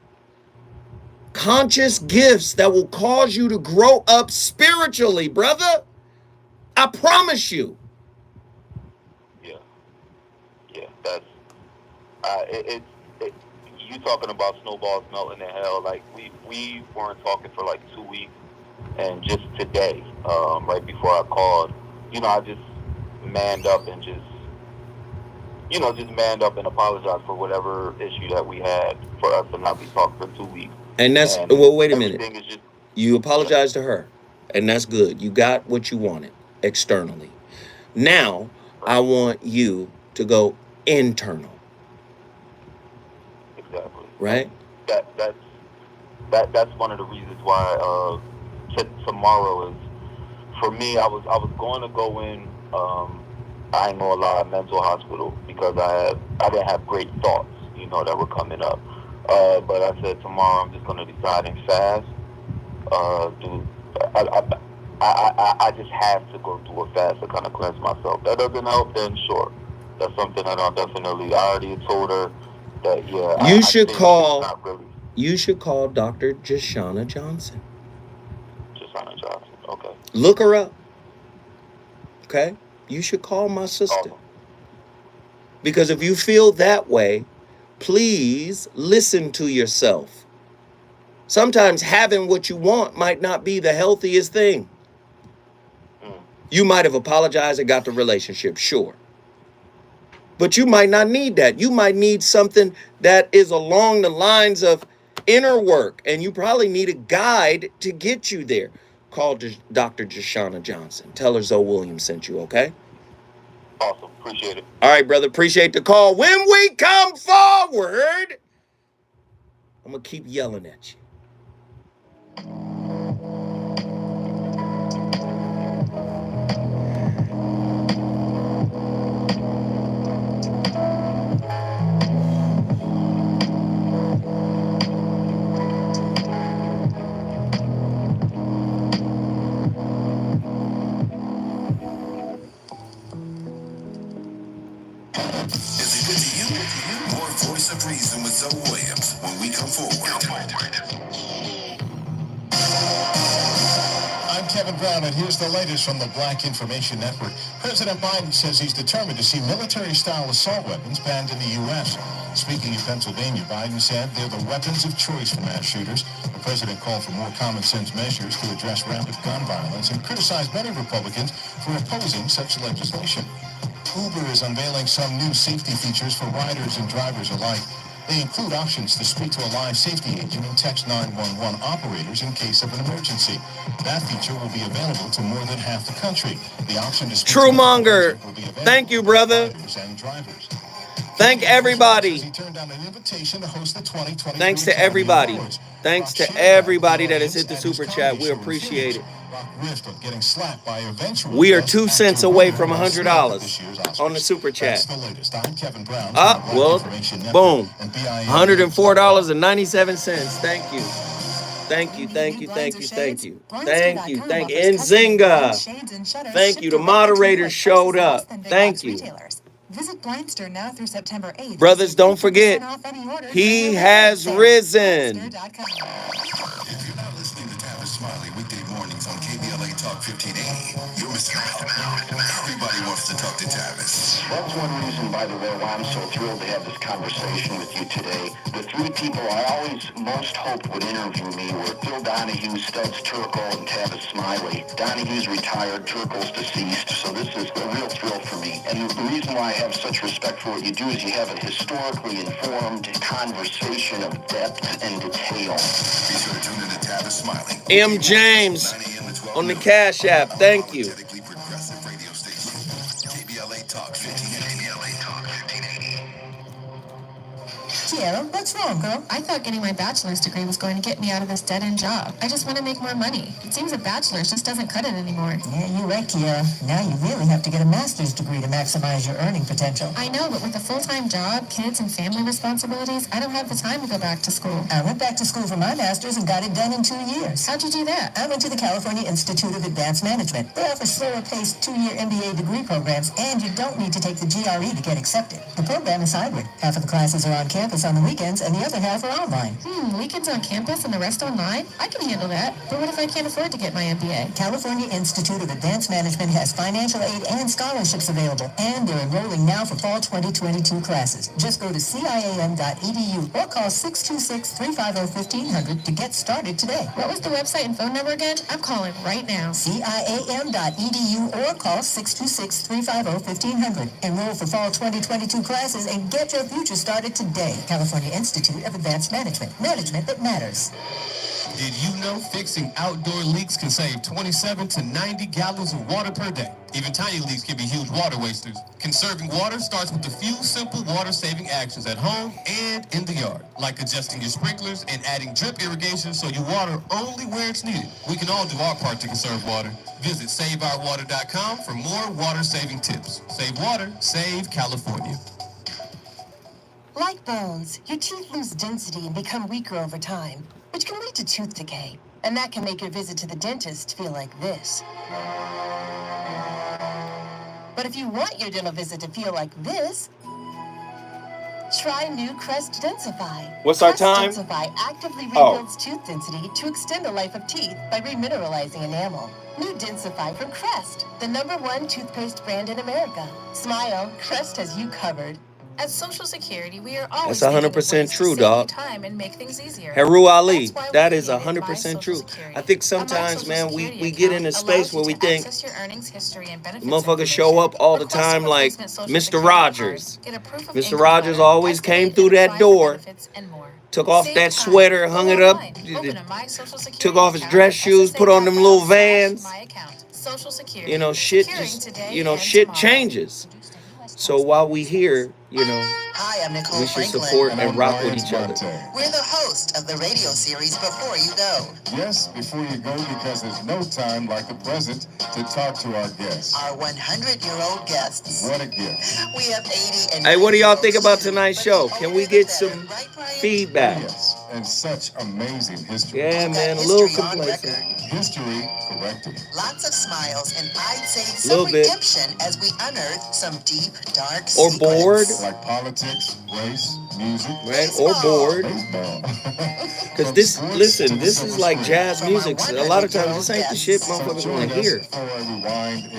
conscious gifts that will cause you to grow up spiritually, brother. I promise you. Yeah, that's, you talking about snowballs melting in hell, like we weren't talking for like 2 weeks, and just today, right before I called, I just manned up and manned up and apologized for whatever issue that we had for us to not be talking for 2 weeks. And that's, well, wait a minute. You apologized to her, and that's good. You got what you wanted externally. Now, I want you to go internal. Exactly. Right? That's one of the reasons why tomorrow is, for me, I was going to go in, I ain't gonna lie, mental hospital, because I didn't have great thoughts, that were coming up. But I said tomorrow I'm just gonna decide and fast. I just have to go through a fast to kind of cleanse myself. That doesn't help, then sure. That's something that I already told her that, yeah. You should call Dr. Jashana Johnson. Jashana Johnson, okay. Look her up. Okay? You should call my sister. Because if you feel that way, please listen to yourself. Sometimes having what you want might not be the healthiest thing. You might have apologized and got the relationship, sure. But you might not need that. You might need something that is along the lines of inner work, and you probably need a guide to get you there. Call Dr. Jashana Johnson. Tell her Zoe Williams sent you, okay? Awesome. Appreciate it. All right, brother. Appreciate the call. When we come forward, I'm going to keep yelling at you. More Voice of Reason with Zoe Williams when we come forward. I'm Kevin Brown, and here's the latest from the Black Information Network. President Biden says he's determined to see military-style assault weapons banned in the U.S. Speaking in Pennsylvania, Biden said they're the weapons of choice for mass shooters. The president called for more common sense measures to address rampant gun violence and criticized many Republicans for opposing such legislation. Uber is unveiling some new safety features for riders and drivers alike. They include options to speak to a live safety agent and text 911 operators in case of an emergency. That feature will be available to more than half the country. The option to speak Truemonger, thank you, brother. and drivers. Thank everybody. He turned down an invitation to host the 2023 Thanks to everybody. Thanks to everybody that has hit the super chat. We appreciate it. We are 2 cents away from $100 on the super chat. Well, boom. $104.97. Thank you. Thank you, thank you, thank you, thank you. Thank you, thank you. Nzinga. Thank you. The moderators showed up. Thank you. Visit Blindster now through September 8th. Brothers, don't forget, he has risen. If you're not listening to Tavis Smiley weekday mornings on KBLA Talk 1580, you're missing out. Everybody wants to talk to Tavis. That's one reason, by the way, why I'm so thrilled to have this conversation with you today. The three people I always most hoped would interview me were Phil Donahue, Studs Turkle, and Tavis Smiley. Donahue's retired, Turkle's deceased, so this is a real thrill for me. And the reason why I have such respect for what you do is you have a historically informed conversation of depth and detail. Be sure to tune in to Tavis Smiley. M. James on the Cash App. Thank you. Progressive radio station. KBLA Talk 1580. KBLA Talk 1580. Sierra, what's wrong, girl? I thought getting my bachelor's degree was going to get me out of this dead-end job. I just want to make more money. It seems a bachelor's just doesn't cut it anymore. Yeah, you're right, Kiera. Now you really have to get a master's degree to maximize your earning potential. I know, but with a full-time job, kids, and family responsibilities, I don't have the time to go back to school. I went back to school for my master's and got it done in 2 years. How'd you do that? I went to the California Institute of Advanced Management. They offer slower-paced 2-year MBA degree programs, and you don't need to take the GRE to get accepted. The program is hybrid. Half of the classes are on campus on the weekends, and the other half are online. Weekends on campus and the rest online? I can handle that. But what if I can't afford to get my MBA? California Institute of Advanced Management has financial aid and scholarships available, and they're enrolling now for fall 2022 classes. Just go to ciam.edu or call 626-350-1500 to get started today. What was the website and phone number again? I'm calling right now. ciam.edu or call 626-350-1500. Enroll for fall 2022 classes and get your future started today. California Institute of Advanced Management. Management that matters. Did you know fixing outdoor leaks can save 27 to 90 gallons of water per day? Even tiny leaks can be huge water wasters. Conserving water starts with a few simple water-saving actions at home and in the yard, like adjusting your sprinklers and adding drip irrigation so you water only where it's needed. We can all do our part to conserve water. Visit SaveOurWater.com for more water-saving tips. Save water, save California. Like bones, your teeth lose density and become weaker over time, which can lead to tooth decay. And that can make your visit to the dentist feel like this. But if you want your dental visit to feel like this, try new Crest Densify. What's our time? Crest Densify actively rebuilds tooth density to extend the life of teeth by remineralizing enamel. New Densify from Crest, the #1 toothpaste brand in America. Smile, Crest has you covered. At Social Security, we are always That's 100% true, dog. time and make things easier. Heru Ali, that is 100% true. I think sometimes, man, we get in a space where we think motherfuckers show up all the time like Mr. Rogers. Mr. Rogers always came through that door, took off that sweater, hung it up, took off his dress shoes, put on them little Vans. You know, shit just, shit changes. So while we here, Hi, I'm Nicole we should Franklin. support and rock with each other. We're the host of the radio series Before You Go. Yes, before you go, because there's no time like the present to talk to our guests. Our 100-year-old guests. What a gift. We have 80 and Hey, what do y'all think about tonight's show? Can we get some feedback? Yes, and such amazing history. Yeah, man, a little complacent. History corrected. Lots of smiles, and I'd say Little some bit. redemption as we unearth some deep, dark Or secrets. bored, Like politics, race, music, right? Or bored. baseball. Because this, listen, this is like jazz music. A lot of times this ain't the shit motherfuckers want to hear.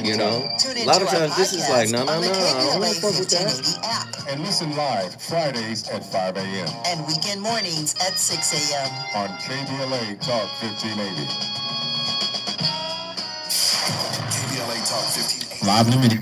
You know? A lot of times this is like, no, I don't want to fuck with that. And listen live Fridays at 5 a.m. And weekend mornings at 6 a.m. on KBLA Talk 1580. KBLA Talk 1580. Live in a minute.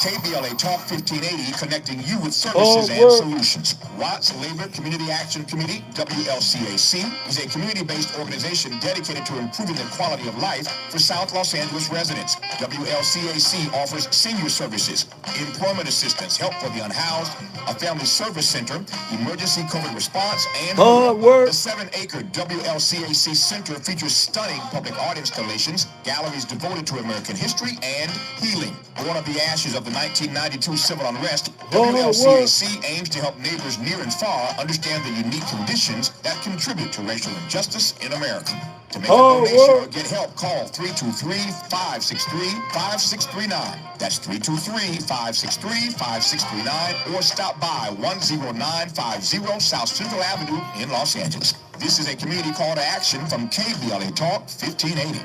KBLA Talk 1580, connecting you with services and solutions. Watts Labor Community Action Committee, WLCAC, is a community-based organization dedicated to improving the quality of life for South Los Angeles residents. WLCAC offers senior services, employment assistance, help for the unhoused, a family service center, emergency COVID response, and more. The 7-acre WLCAC Center features stunning public art installations, galleries devoted to American history, and healing. Born of the ashes of the 1992 civil unrest, WLCAC aims to help neighbors near and far understand the unique conditions that contribute to racial injustice in America. To make a donation or get help, call 323-563-5639. That's 323-563-5639, or stop by 10950 South Central Avenue in Los Angeles. This is a community call to action from KBLA Talk 1580.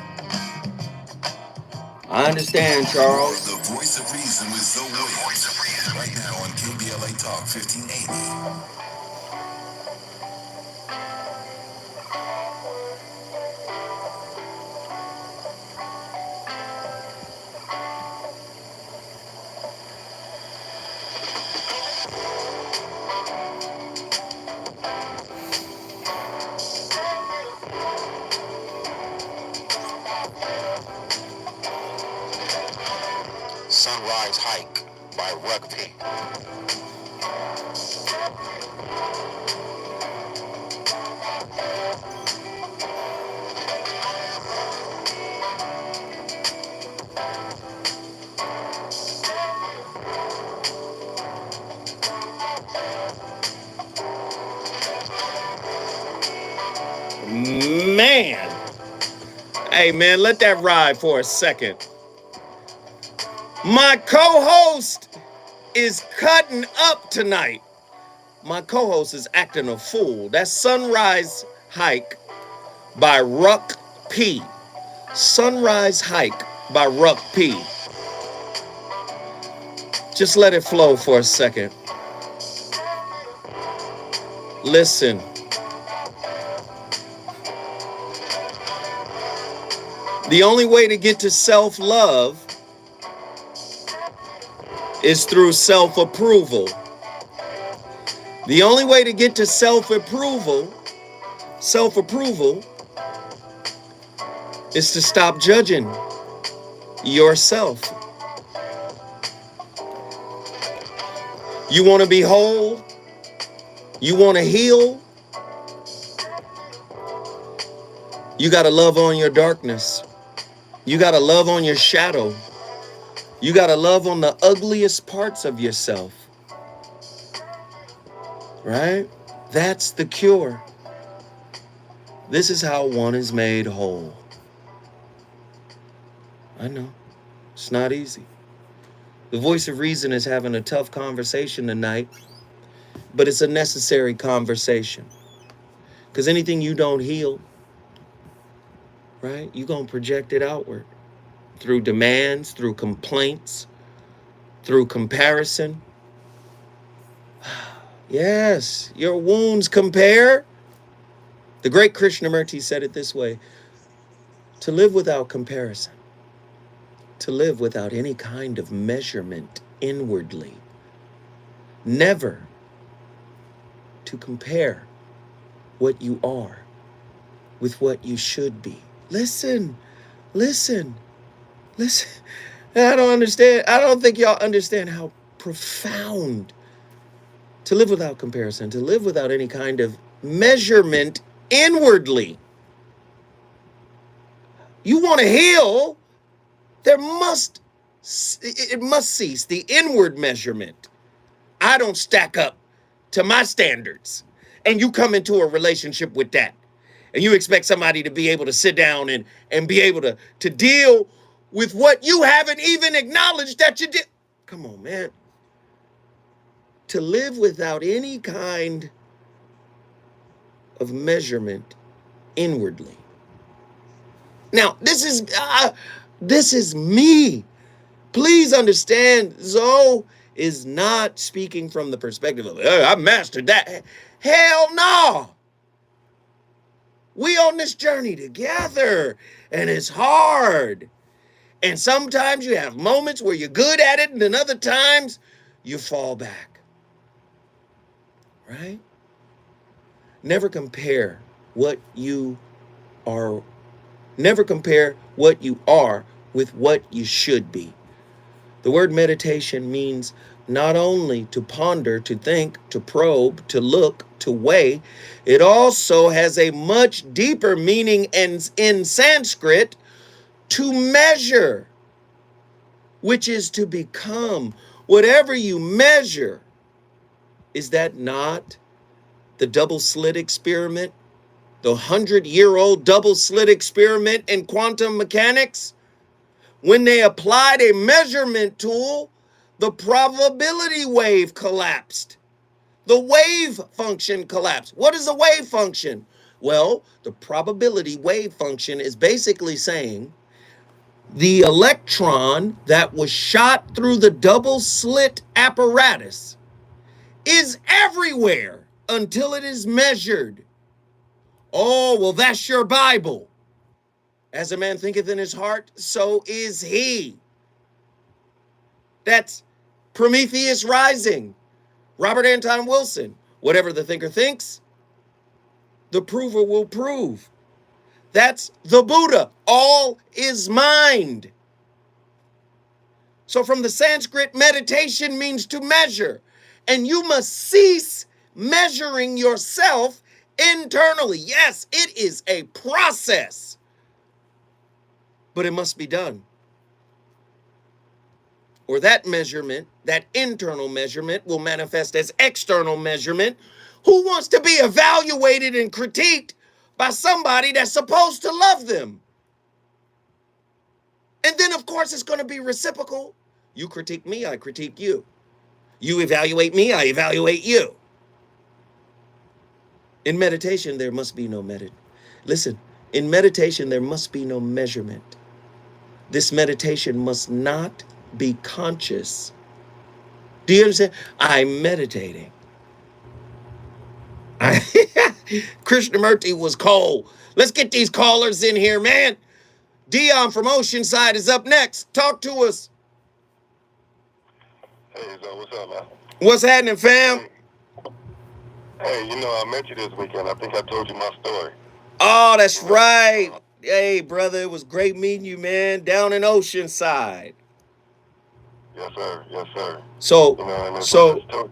I understand, Charles. The Voice of Reason with Zoe Williams. Right now on KBLA Talk 1580. Sunrise Hike by Rugby. Man. Hey, man, let that ride for a second. My co-host is cutting up tonight. My co-host is acting a fool. That's Sunrise Hike by Ruck P. Sunrise Hike by Ruck P. Just let it flow for a second. Listen. The only way to get to self-love is through self-approval. The only way to get to self-approval is to stop judging yourself. You want to be whole? You want to heal? You got to love on your darkness. You got to love on your shadow. You got to love on the ugliest parts of yourself. Right? That's the cure. This is how one is made whole. I know. It's not easy. The voice of reason is having a tough conversation tonight, but it's a necessary conversation. Because anything you don't heal, right, you're going to project it outward. Through demands, through complaints, through comparison. Yes, your wounds compare. The great Krishnamurti said it this way: to live without comparison, to live without any kind of measurement inwardly, never to compare what you are with what you should be. Listen. I don't understand. I don't think y'all understand how profound. To live without comparison, to live without any kind of measurement inwardly. You want to heal, it must cease the inward measurement. I don't stack up to my standards. And you come into a relationship with that. And you expect somebody to be able to sit down and be able to deal with what you haven't even acknowledged that you did. Come on, man. to live without any kind of measurement inwardly. Now, this is me. Please understand, Zoe is not speaking from the perspective of, I mastered that. Hell no. We on this journey together, and it's hard. And sometimes you have moments where you're good at it, and then other times you fall back. Right? Never compare what you are. Never compare what you are with what you should be. The word meditation means not only to ponder, to think, to probe, to look, to weigh. It also has a much deeper meaning in Sanskrit, to measure, which is to become. Whatever you measure, is that not the double slit experiment? The 100-year-old double slit experiment in quantum mechanics? When they applied a measurement tool, the probability wave collapsed. The wave function collapsed. What is a wave function? Well, the probability wave function is basically saying the electron that was shot through the double slit apparatus is everywhere until it is measured. Oh, well, that's your Bible. As a man thinketh in his heart, so is he. That's Prometheus Rising. Robert Anton Wilson. Whatever the thinker thinks, the prover will prove. That's the Buddha. All is mind. So from the Sanskrit, meditation means to measure. And you must cease measuring yourself internally. Yes, it is a process, but it must be done. Or that measurement, that internal measurement, will manifest as external measurement. Who wants to be evaluated and critiqued by somebody that's supposed to love them? And then, of course, it's going to be reciprocal. You critique me, I critique you. You evaluate me, I evaluate you. In meditation, there must be no Listen, in meditation, there must be no measurement. This meditation must not be conscious. Do you understand? I'm meditating. Krishnamurti was cold. Let's get these callers in here, man. Dion from Oceanside is up next. Talk to us. Hey, Zoe, what's up, man? What's happening, fam? Hey, you know, I met you this weekend. I think I told you my story. Oh, that's right. Hey, brother, it was great meeting you, man, down in Oceanside. Yes, sir. Yes, sir. So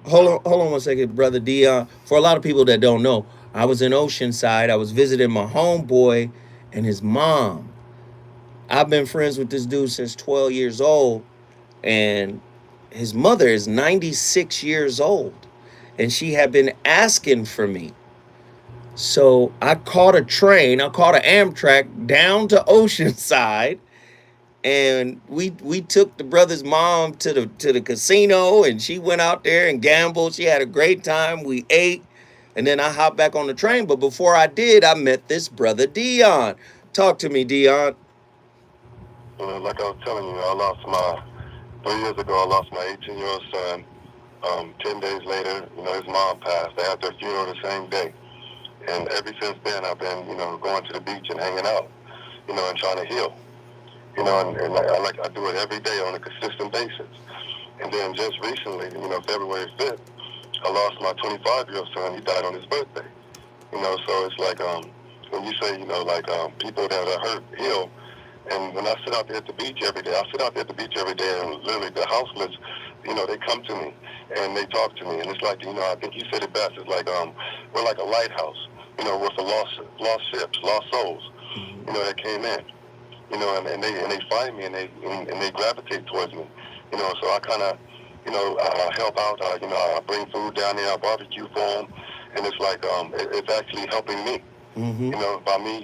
hold on 1 second, brother Dion. For a lot of people that don't know, I was in Oceanside. I was visiting my homeboy and his mom. I've been friends with this dude since 12 years old, and his mother is 96 years old, and she had been asking for me. So I caught a train. I caught an Amtrak down to Oceanside. And we took the brother's mom to the casino, and she went out there and gambled. She had a great time. We ate, and then I hopped back on the train. But before I did, I met this brother Dion. Talk to me, Dion. Like I was telling you, 3 years ago, I lost my 18-year-old son. 10 days later, his mom passed. They had their funeral the same day. And ever since then, I've been, going to the beach and hanging out, and trying to heal. And I do it every day on a consistent basis. And then just recently, February 5th, I lost my 25-year-old son. He died on his birthday. So it's like when you say, people that are hurt heal. And when I sit out there at the beach every day, and literally the houseless, they come to me and they talk to me. And it's like, I think you said it best. It's like we're like a lighthouse, with the lost ships, lost souls, that came in. And they find me and they gravitate towards me. So I kind of, help out. I bring food down there, I barbecue for them, and it's like it's actually helping me. By me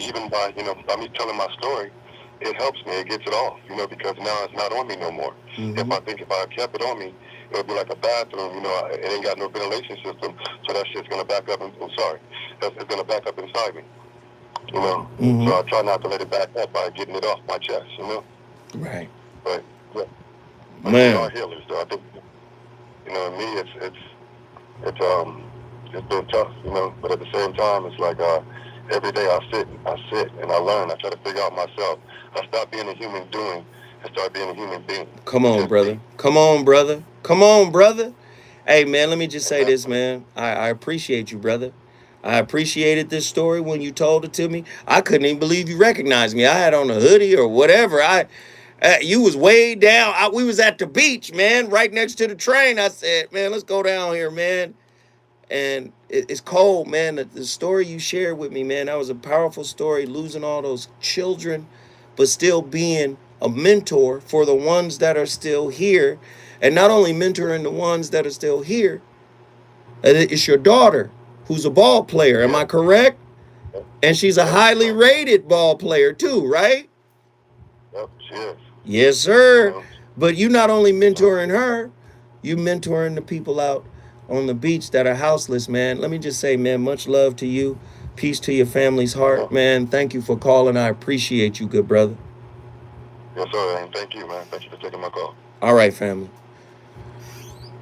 telling my story, it helps me. It gets it off. Because now it's not on me no more. If I kept it on me, it'll be like a bathroom, you know, it ain't got no ventilation system, so that shit's gonna back up. I'm sorry, it's gonna back up inside me, you know. So I try not to let it back up by getting it off my chest, you know. Right. But yeah, Man. We are healers, though. I think, you know, me, it's been tough, you know. But at the same time, it's like every day I sit and I learn. I try to figure out myself. I stop being a human doing and start being a human being. Come on, brother. Come on, brother. Come on, brother. Hey, man, let me just say this, man. I appreciate you, brother. I appreciated this story when you told it to me. I couldn't even believe you recognized me. I had on a hoodie or whatever. You was way down. We was at the beach, man, right next to the train. I said, man, let's go down here, man. And it's cold, man. The story you shared with me, man, that was a powerful story, losing all those children, but still being a mentor for the ones that are still here. And not only mentoring the ones that are still here, it's your daughter who's a ball player. Am I correct? And she's a highly rated ball player too, right? Yep, she is. Yes, sir. But you not only mentoring her, you mentoring the people out on the beach that are houseless, man. Let me just say, man, much love to you. Peace to your family's heart, man. Thank you for calling. I appreciate you, good brother. Yes, sir, and thank you, man. Thank you for taking my call. All right, family.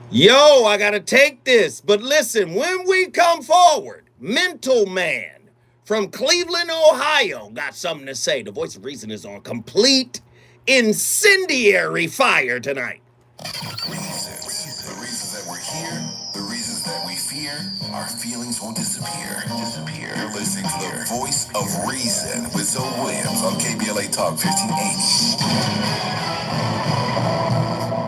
Yo, I got to take this. But listen, when we come forward, Mental Man from Cleveland, Ohio, got something to say. The Voice of Reason is on complete incendiary fire tonight. The reasons that we're here, the reasons that we fear, our feelings won't disappear. You're listening to the Voice of Reason with Zoe Williams on KBLA Talk 1580.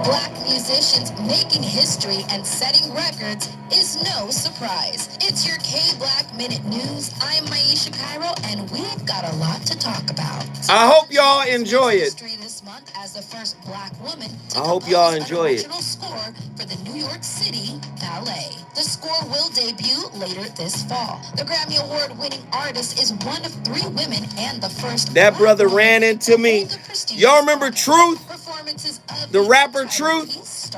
Black musicians making history and setting records is no surprise. It's your K-Black Minute News. I'm Maisha Cairo, and we've got a lot to talk about. I hope y'all enjoy it. This month as the first Black woman I hope y'all enjoy it. original score for the New York City Ballet. The score will debut later this fall. The Grammy Award-winning artist is one of 3 women and the first. That brother ran into me. Y'all remember Truth? The rapper Truth?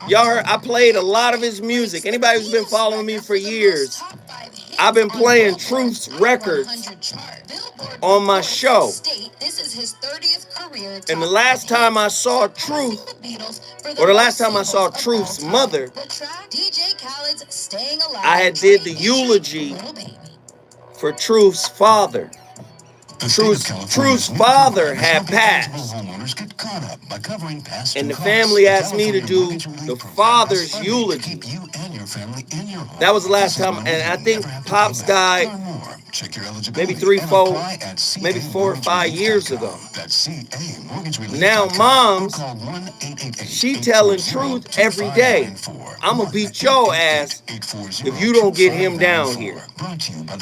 Y'all heard, I played a lot of his music. Anybody who's been following me for years, I've been playing Truth's records on my show. And the last time I saw Truth, or the last time I saw Truth's mother, I had did the eulogy for Truth's father. Truth's father had passed. And the family asked me to do the father's eulogy. That was the last time, and I think Pops died maybe 4 or 5 years ago. Now Mom's, she telling Truth every day. I'm gonna beat your ass if you don't get him down here.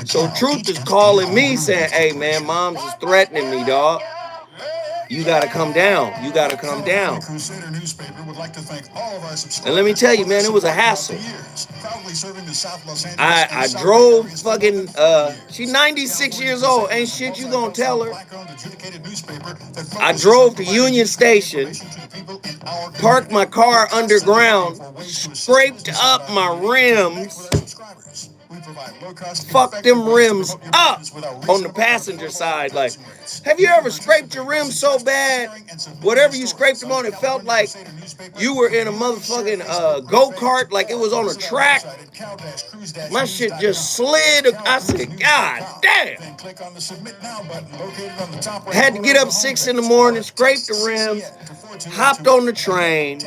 So Truth is calling me saying, hey man, Mom's is threatening me, dog. You gotta come down. You gotta come down. And let me tell you, man, it was a hassle. I drove fucking, she's 96 years old. Ain't shit you gonna tell her. I drove to Union Station, parked my car underground, scraped up my rims, fucked them rims up on the passenger side. Like, have you ever scraped your rims so bad, whatever you scraped them on, it felt like you were in a motherfucking go-kart, like it was on a track? My shit just slid. I said, God damn. Had to get up 6 in the morning, scrape the rims, hopped on the train,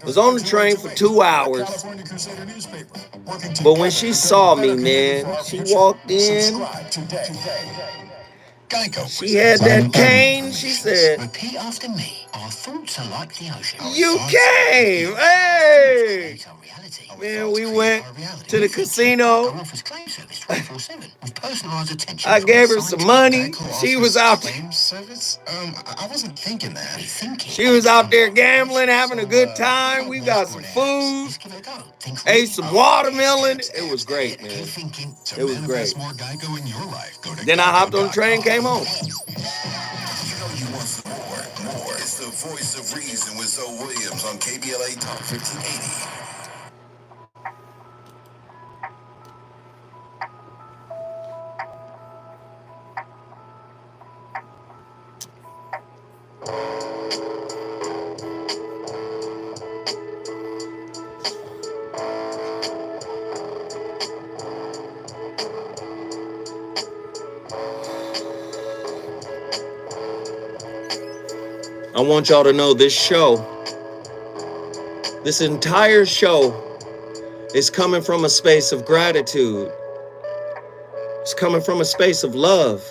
was on the train for 2 hours. But when she saw me, man, she walked in. She had that cane. She said, repeat after me. Our thoughts are like the ocean. You came. Hey. Man, we went to the casino. I gave her some money. She was out there. I wasn't thinking that. She was out there gambling, having a good time. We got some food. Ate some watermelon. It was great, man. It was great. Then I hopped on the train, came home. You want some more. It's the voice of reason with Zoe Williams on KBLA Talk 1580. I want y'all to know this entire show is coming from a space of gratitude. It's coming from a space of love.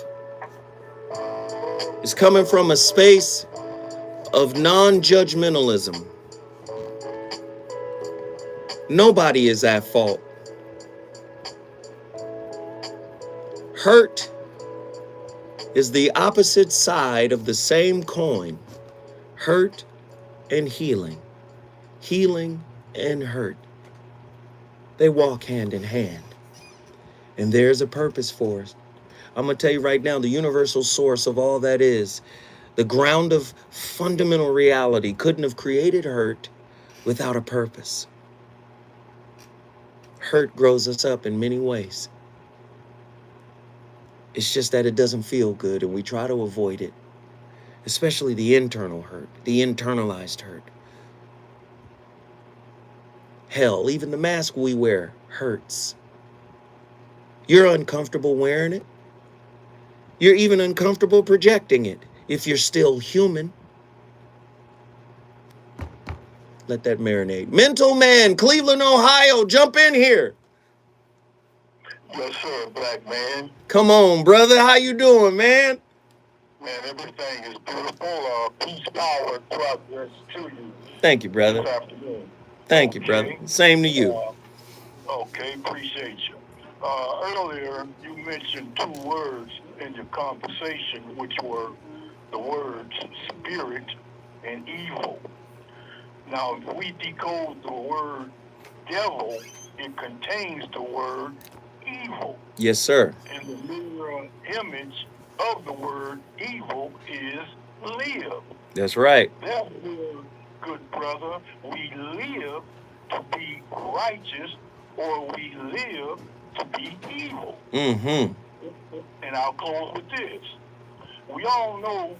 It's coming from a space of non-judgmentalism. Nobody is at fault. Hurt is the opposite side of the same coin. Hurt and healing. Healing and hurt. They walk hand in hand. And there's a purpose for it. I'm going to tell you right now, the universal source of all that is, the ground of fundamental reality couldn't have created hurt without a purpose. Hurt grows us up in many ways. It's just that it doesn't feel good and we try to avoid it. Especially the internal hurt, the internalized hurt. Hell, even the mask we wear hurts. You're uncomfortable wearing it. You're even uncomfortable projecting it if you're still human. Let that marinate. Mental Man, Cleveland, Ohio, jump in here. Yes, sir, black man. Come on, brother. How you doing, man? Man, everything is beautiful. Peace, power, progress to you. Thank you, brother. This afternoon. Thank you, brother. Same to you. Okay, appreciate you. Earlier, you mentioned two words in your conversation, which were the words spirit and evil. Now, if we decode the word devil, it contains the word evil. Yes, sir. And the mirror image of the word evil is live. That's right. Therefore, good brother, we live to be righteous or we live to be evil. Mm-hmm. And I'll close with this. We all know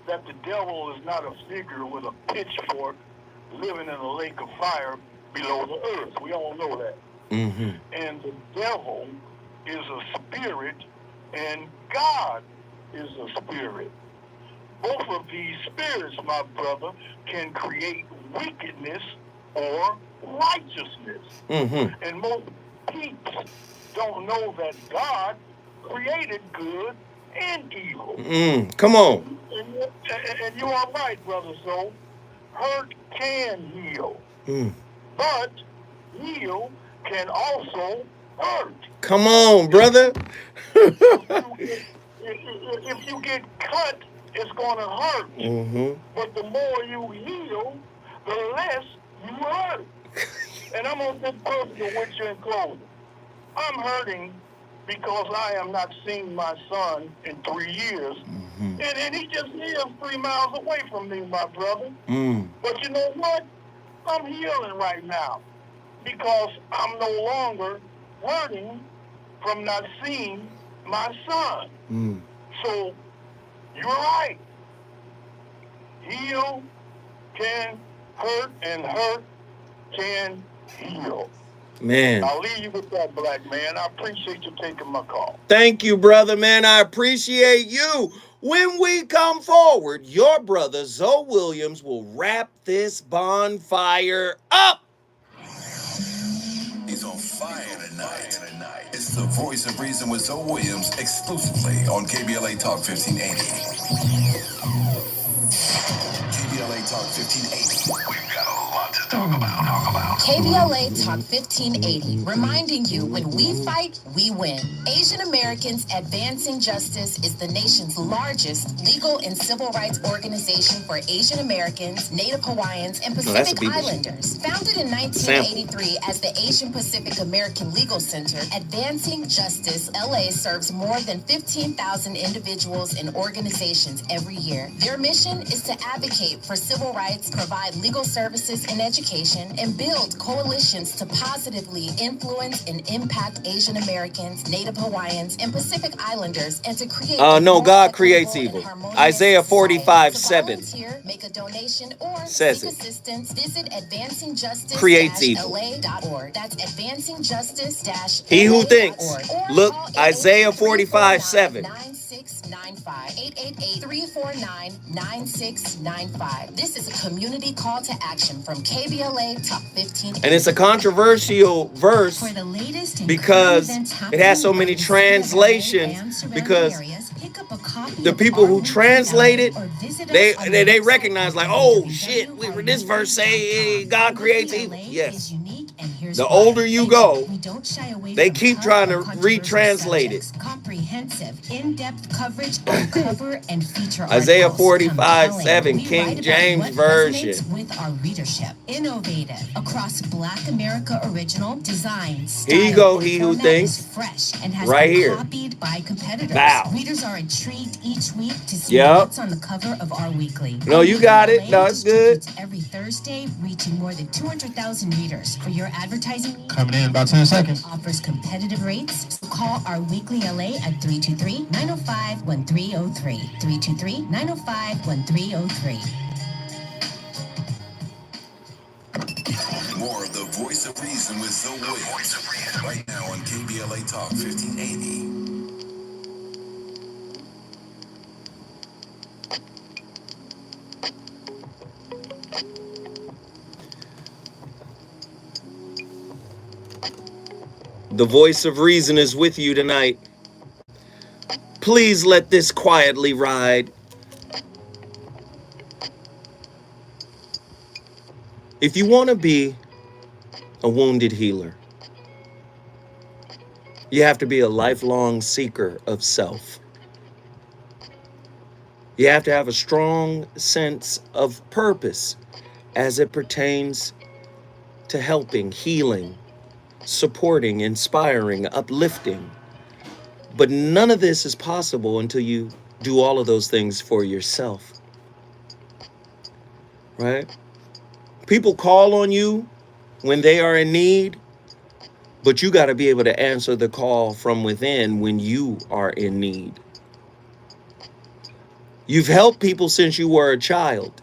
that the devil is not a figure with a pitchfork living in a lake of fire below the earth. We all know that. Mm-hmm. And the devil is a spirit and God is a spirit. Both of these spirits, my brother, can create wickedness or righteousness. Mm-hmm. And most people don't know that God created good and evil. Come on. And you are right, brother. So hurt can heal. But heal can also hurt. Come on, brother. If you get cut, it's going to hurt. Mm-hmm. But the more you heal, the less you hurt. And I'm going to get personal with you in closing. I'm hurting because I am not seeing my son in 3 years. Mm-hmm. And he just lives 3 miles away from me, my brother. Mm. But you know what? I'm healing right now because I'm no longer hurting from not seeing my son. Mm. So you're right. Heal can hurt and hurt can heal. Man. I'll leave you with that, black man. I appreciate you taking my call. Thank you, brother, man. I appreciate you. When we come forward, your brother, Zoe Williams, will wrap this bonfire up. He's on fire tonight. It's the voice of reason with Zoe Williams exclusively on KBLA Talk 1580. KBLA Talk 1580. We've got a lot to talk about. KBLA Talk 1580, reminding you when we fight, we win. Asian Americans Advancing Justice is the nation's largest legal and civil rights organization for Asian Americans, Native Hawaiians, and Pacific Islanders. Founded in 1983 as the Asian Pacific American Legal Center, Advancing Justice LA serves more than 15,000 individuals and organizations every year. Their mission is to advocate for civil rights, provide legal services and education, and build coalitions to positively influence and impact Asian Americans, Native Hawaiians, and Pacific Islanders, and to create no, God creates evil. Isaiah 45:7 make a donation or says seek it. assistance. Visit Creates evil. advancingjustice-la.org. That's advancingjustice-la.org. He who thinks, look, Isaiah 45:7. 888-349-9695. This is a community call to action from KBLA Talk 15. And it's a controversial verse because it has so many translations, because the people who translate it, they recognize like, oh shit, this verse say God creates evil. Yes. The older you go, they keep trying to retranslate it. Comprehensive, in-depth coverage on cover and feature Isaiah articles 45:7, King James Version. with our readership. Innovative across Black America original designs. Here you go, he who thinks. Fresh and has Right been here. copied by competitors. Bow. Readers are intrigued each week to see Yep. what's on the cover of our weekly. No, you got it. No, it's good. Every Thursday, reaching more than 200,000 readers. For your advertising needs, Coming in about 10 seconds. offers competitive rates. So call our weekly LA at 323-905-1303. 323-905-1303. More of the Voice of Reason with Zoe Williams right now on KBLA Talk 1580. The voice of reason is with you tonight. Please let this quietly ride. If you want to be a wounded healer, you have to be a lifelong seeker of self. You have to have a strong sense of purpose as it pertains to helping, healing, supporting, inspiring, uplifting. But none of this is possible until you do all of those things for yourself. Right? People call on you when they are in need, but you got to be able to answer the call from within when you are in need. You've helped people since you were a child,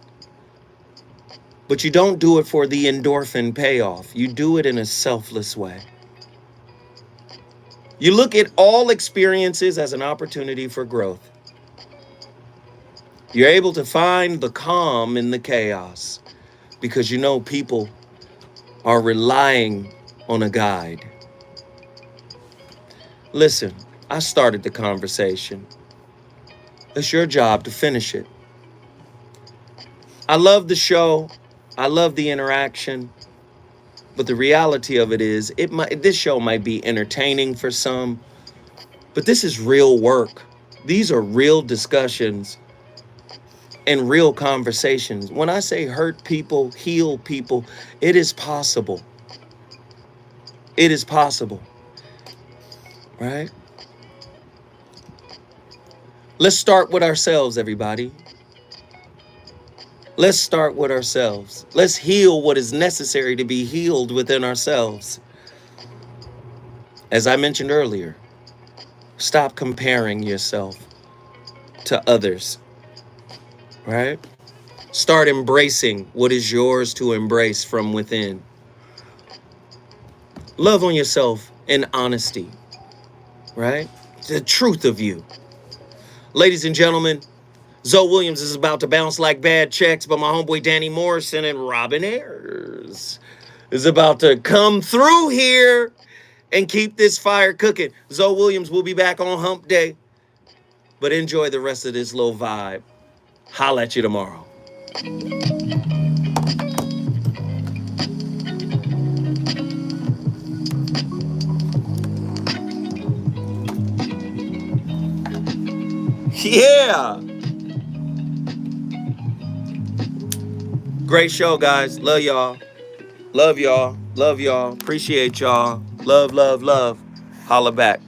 but you don't do it for the endorphin payoff. You do it in a selfless way. You look at all experiences as an opportunity for growth. You're able to find the calm in the chaos because you know people are relying on a guide. Listen, I started the conversation. It's your job to finish it. I love the show. I love the interaction. But the reality of it is, this show might be entertaining for some, but this is real work. These are real discussions and real conversations. When I say hurt people, heal people, it is possible. It is possible. Right? Let's start with ourselves, everybody. Let's start with ourselves. Let's heal what is necessary to be healed within ourselves. As I mentioned earlier, stop comparing yourself to others, right? Start embracing what is yours to embrace from within. Love on yourself in honesty, right? The truth of you. Ladies and gentlemen, Zoe Williams is about to bounce like bad checks, but my homeboy Danny Morrison and Robin Ayers is about to come through here and keep this fire cooking. Zoe Williams will be back on hump day, but enjoy the rest of this little vibe. Holla at you tomorrow. Yeah. Great show, guys. Love y'all. Love y'all. Love y'all. Appreciate y'all. Love, love, love. Holla back.